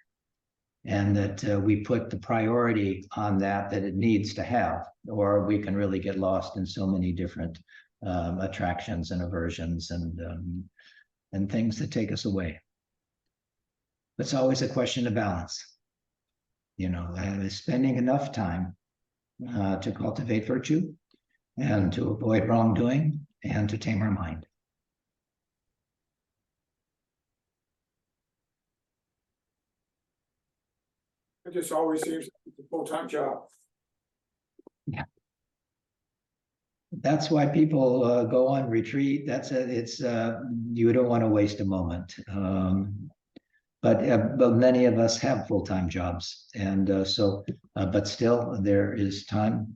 And that we put the priority on that it needs to have, or we can really get lost in so many different attractions and aversions and things that take us away. It's always a question of balance. Spending enough time to cultivate virtue and to avoid wrongdoing and to tame our mind. It just always seems like a full-time job. Yeah. That's why people go on retreat. You don't want to waste a moment. But many of us have full-time jobs, and but still there is time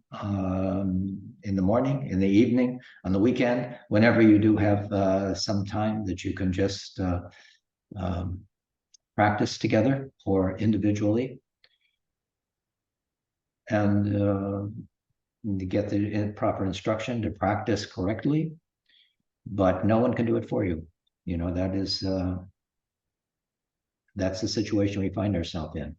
in the morning, in the evening, on the weekend, whenever you do have some time that you can just practice together or individually, and get the proper instruction to practice correctly. But no one can do it for you. That's the situation we find ourselves in.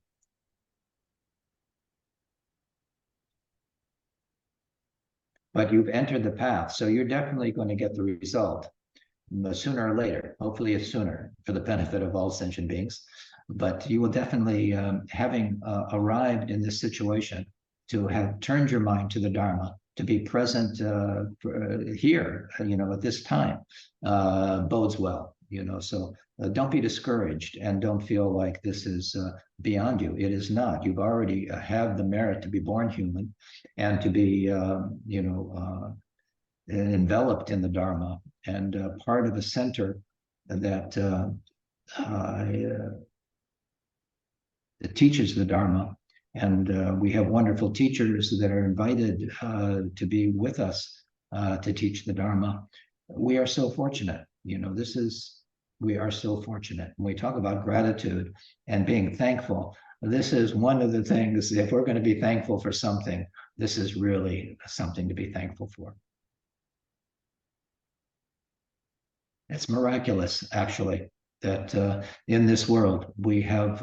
But you've entered the path, so you're definitely going to get the result sooner or later. Hopefully it's sooner for the benefit of all sentient beings. But you will definitely, having arrived in this situation, to have turned your mind to the Dharma, to be present here, at this time, bodes well. So don't be discouraged and don't feel like this is beyond you. It is not. You've already have the merit to be born human and to be, enveloped in the Dharma and part of a center that teaches the Dharma. And we have wonderful teachers that are invited to be with us to teach the Dharma. We are so fortunate. We are so fortunate. When we talk about gratitude and being thankful, this is one of the things, if we're going to be thankful for something, this is really something to be thankful for. It's miraculous, actually, that in this world we have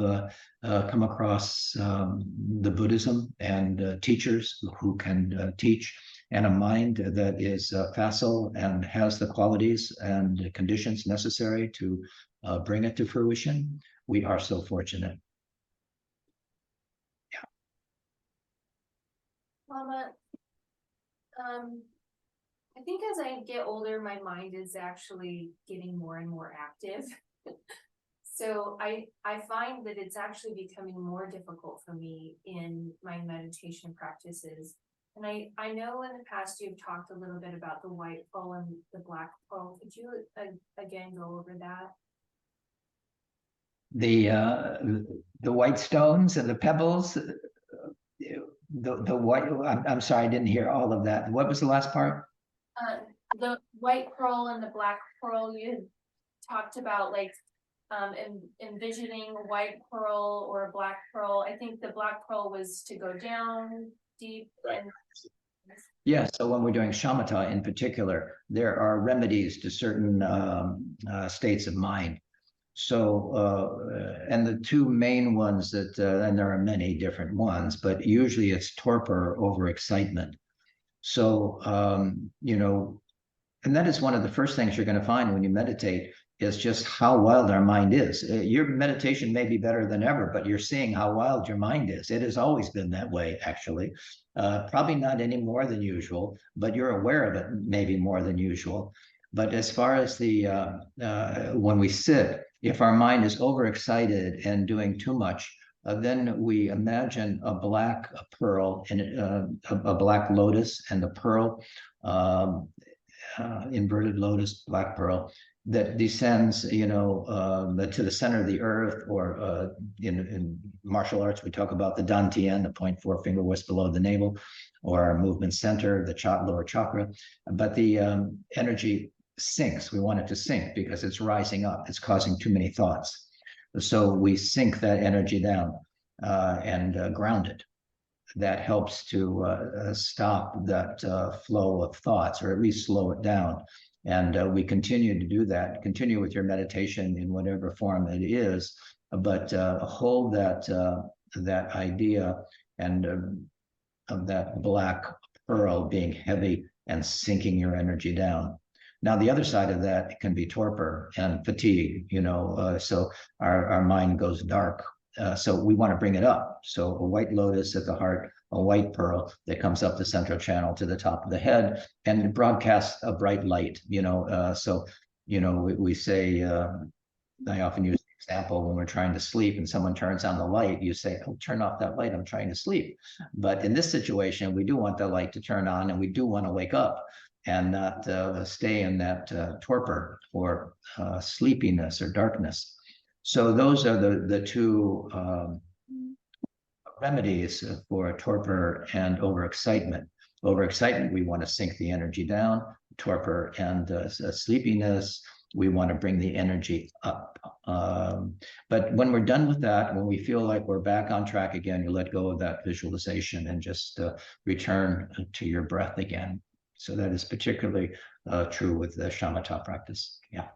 come across the Buddhism and teachers who can teach, and a mind that is facile and has the qualities and conditions necessary to bring it to fruition. We are so fortunate. Yeah. Lama, I think as I get older, my mind is actually getting more and more active. So I find that it's actually becoming more difficult for me in my meditation practices. And I know in the past you've talked a little bit about the white pearl and the black pearl. Could you again go over that? The white stones and the pebbles, the white. I'm sorry, I didn't hear all of that. What was the last part? The white pearl and the black pearl. You had talked about envisioning a white pearl or a black pearl. I think the black pearl was to go down deep. Right. Yeah, so when we're doing shamatha in particular, there are remedies to certain states of mind. So, and the two main ones that, and there are many different ones, but usually it's torpor over excitement. So, and that is one of the first things you're going to find when you meditate, is just how wild our mind is. Your meditation may be better than ever, but you're seeing how wild your mind is. It has always been that way, actually. Probably not any more than usual, but you're aware of it maybe more than usual. But as far as the when we sit, if our mind is overexcited and doing too much, then we imagine a black pearl and a black lotus and the pearl, inverted lotus, black pearl that descends, to the center of the earth, or in martial arts, we talk about the dantian, the point four finger what's below the navel, or our movement center, the lower chakra. But the energy sinks. We want it to sink because it's rising up. It's causing too many thoughts. So we sink that energy down and ground it. That helps to stop that flow of thoughts, or at least slow it down. And we continue to do that. Continue with your meditation in whatever form it is, but hold that idea and of that black pearl being heavy and sinking your energy down. Now, the other side of that can be torpor and fatigue, so our mind goes dark. So we want to bring it up. So a white lotus at the heart, a white pearl that comes up the central channel to the top of the head and broadcasts a bright light, we say, I often use the example when we're trying to sleep and someone turns on the light, you say, oh, turn off that light, I'm trying to sleep. But in this situation, we do want the light to turn on and we do want to wake up and not stay in that torpor or sleepiness or darkness. So those are the two remedies for torpor and overexcitement. Overexcitement, we want to sink the energy down. Torpor and sleepiness, we want to bring the energy up. But when we're done with that, when we feel like we're back on track again, you let go of that visualization and just return to your breath again. So that is particularly true with the shamatha practice. Yeah.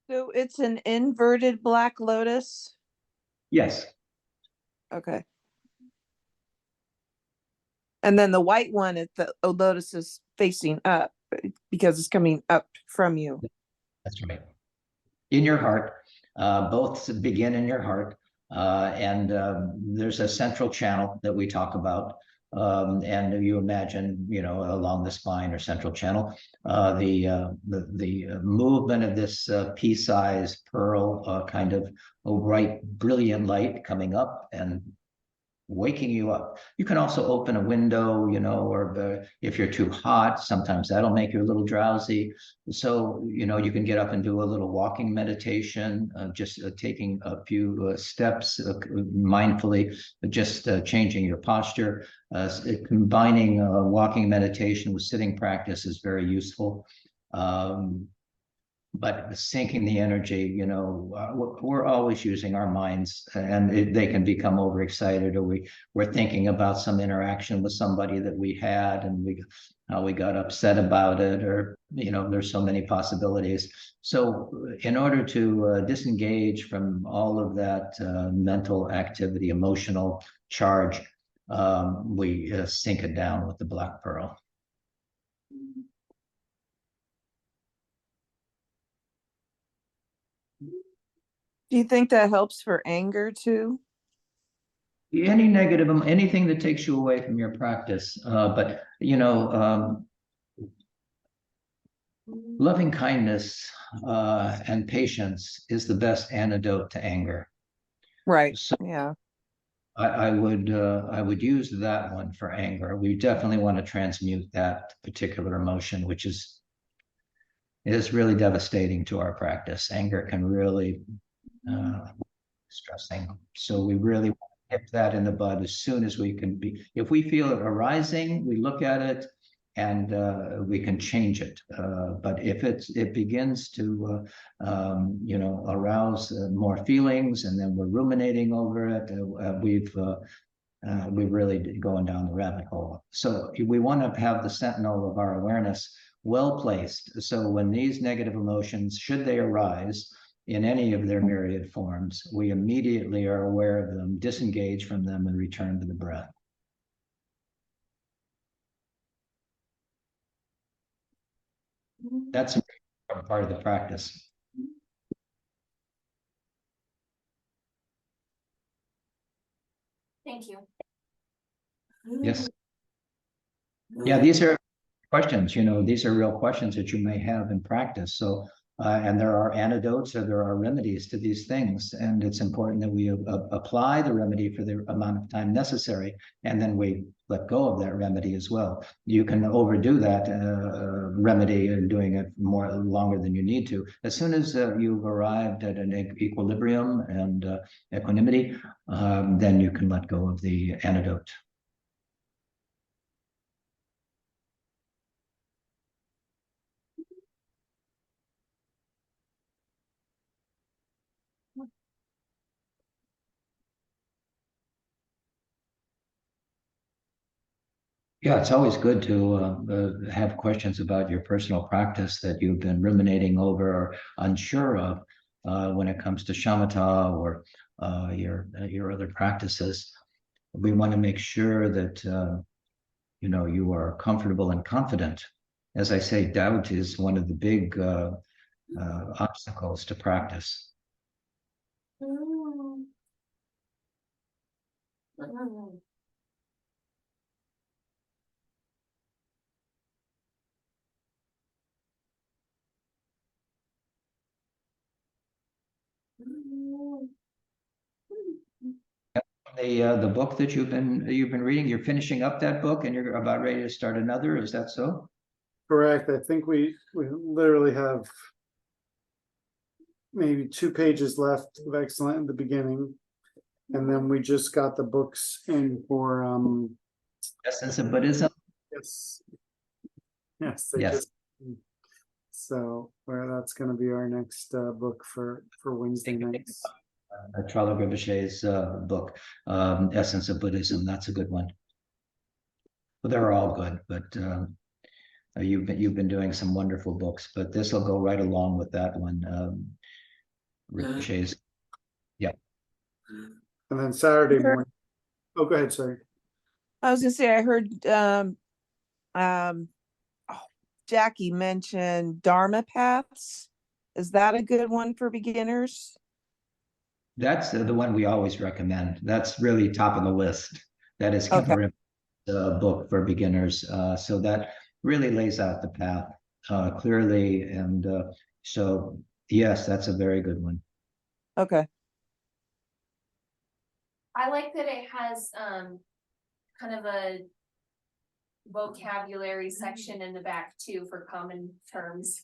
So it's an inverted black lotus? Yes. Okay. And then the white one, the lotus is facing up because it's coming up from you. That's right. In your heart, both begin in your heart. And there's a central channel that we talk about. And you imagine, along the spine or central channel, the movement of this pea-sized pearl, kind of a bright, brilliant light coming up and waking you up. You can also open a window, or if you're too hot, sometimes that'll make you a little drowsy. So, you can get up and do a little walking meditation, just taking a few steps mindfully, just changing your posture. Combining walking meditation with sitting practice is very useful. But sinking the energy, we're always using our minds, and they can become overexcited, or we're thinking about some interaction with somebody that we had and how we got upset about it, or, there's so many possibilities. So in order to disengage from all of that mental activity, emotional charge, we sink it down with the black pearl. Do you think that helps for anger too? Any negative, anything that takes you away from your practice. But, loving kindness and patience is the best antidote to anger. Right. So yeah. I would use that one for anger. We definitely want to transmute that particular emotion, which is really devastating to our practice. Anger can really stressing. So we really want to nip that in the bud as soon as we can be. If we feel it arising, we look at it and we can change it. But if it begins to arouse more feelings, and then we're ruminating over it, we're really going down the rabbit hole. So we want to have the sentinel of our awareness well placed. So when these negative emotions, should they arise in any of their myriad forms, we immediately are aware of them, disengage from them, and return to the breath. That's a part of the practice. Thank you. Yes. Yeah, these are questions. These are real questions that you may have in practice. So, and there are antidotes or there are remedies to these things. And it's important that we apply the remedy for the amount of time necessary, and then we let go of that remedy as well. You can overdo that remedy and doing it more longer than you need to. As soon as you've arrived at an equilibrium and equanimity, then you can let go of the antidote. Yeah, it's always good to have questions about your personal practice that you've been ruminating over or unsure of when it comes to shamatha or your other practices. We want to make sure that you are comfortable and confident. As I say, doubt is one of the big obstacles to practice. The book that you've been reading, you're finishing up that book and you're about ready to start another. Is that so? Correct. I think we literally have maybe 2 pages left of excellent in the beginning, and then we just got the books in for Essence of Buddhism. yes, they Yes. just, so where that's going to be our next book for Wednesday nights. Charles Rinpoche's book, Essence of Buddhism. That's a good one. Well, they're all good, but you've been doing some wonderful books. But this will go right along with that one. Rinpoche's. Yeah. And then Saturday morning. Oh, go ahead. Sorry. I was gonna say, I heard Jackie mentioned Dharma paths. Is that a good one for beginners? That's the one we always recommend. That's really top of the list. That is Okay. Khenpo Rinpoche's book for beginners. So that really lays out the path clearly. And so, yes, that's a very good one. Okay. I like that it has kind of a vocabulary section in the back too for common terms.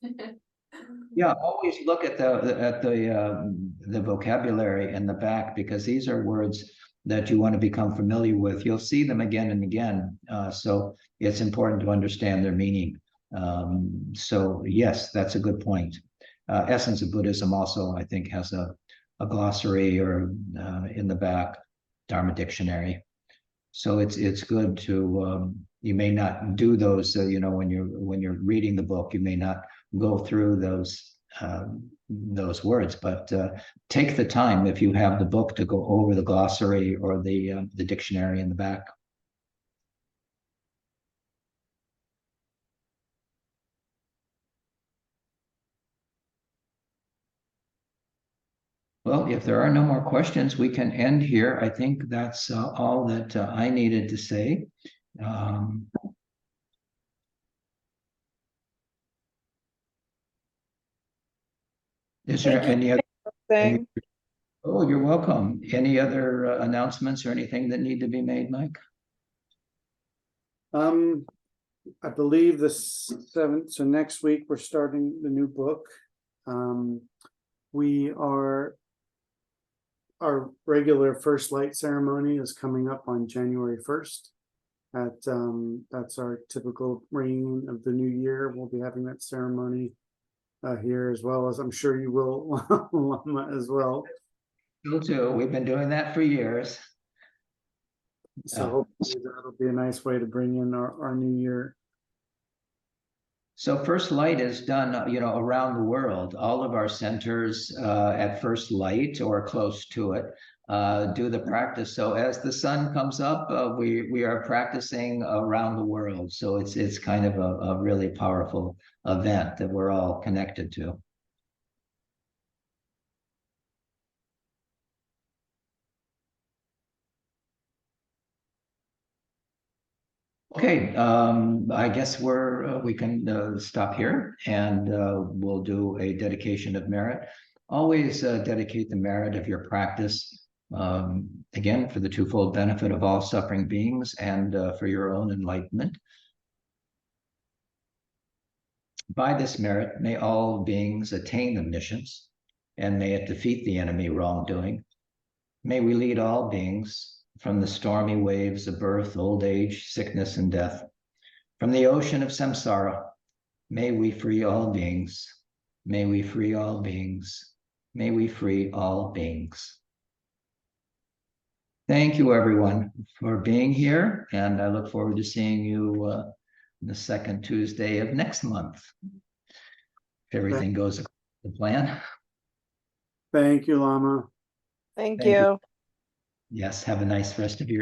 Yeah, always look at the vocabulary in the back, because these are words that you want to become familiar with. You'll see them again and again. So it's important to understand their meaning. So yes, that's a good point. Essence of Buddhism also, I think, has a glossary or in the back, Dharma dictionary. So it's good to you may not do those when you're reading the book, you may not go through those words, but take the time, if you have the book, to go over the glossary or the dictionary in the back. Well, if there are no more questions, we can end here. I think that's all that I needed to say. Is there any other Thing. Oh, you're welcome. Any other announcements or anything that need to be made, Mike? I believe the 7th. So next week we're starting the new book. Our regular first light ceremony is coming up on January 1st. That's our typical ringing of the new year. We'll be having that ceremony here, as well as I'm sure you will, Lama, as well. You too. We've been doing that for years. So hopefully that'll be a nice way to bring in our new year. So First Light is done, around the world. All of our centers at First Light or close to it do the practice. So as the sun comes up, we are practicing around the world. So it's kind of a really powerful event that we're all connected to. Okay, I guess we can stop here and we'll do a dedication of merit. Always dedicate the merit of your practice, again, for the twofold benefit of all suffering beings and for your own enlightenment. By this merit, may all beings attain omniscience, and may it defeat the enemy wrongdoing. May we lead all beings from the stormy waves of birth, old age, sickness, and death. From the ocean of samsara, may we free all beings. May we free all beings. May we free all beings. Thank you, everyone, for being here, and I look forward to seeing you the second Tuesday of next month. If everything goes according to plan. Thank you, Lama. Thank Thank you. you. Yes, have a nice rest of your evening.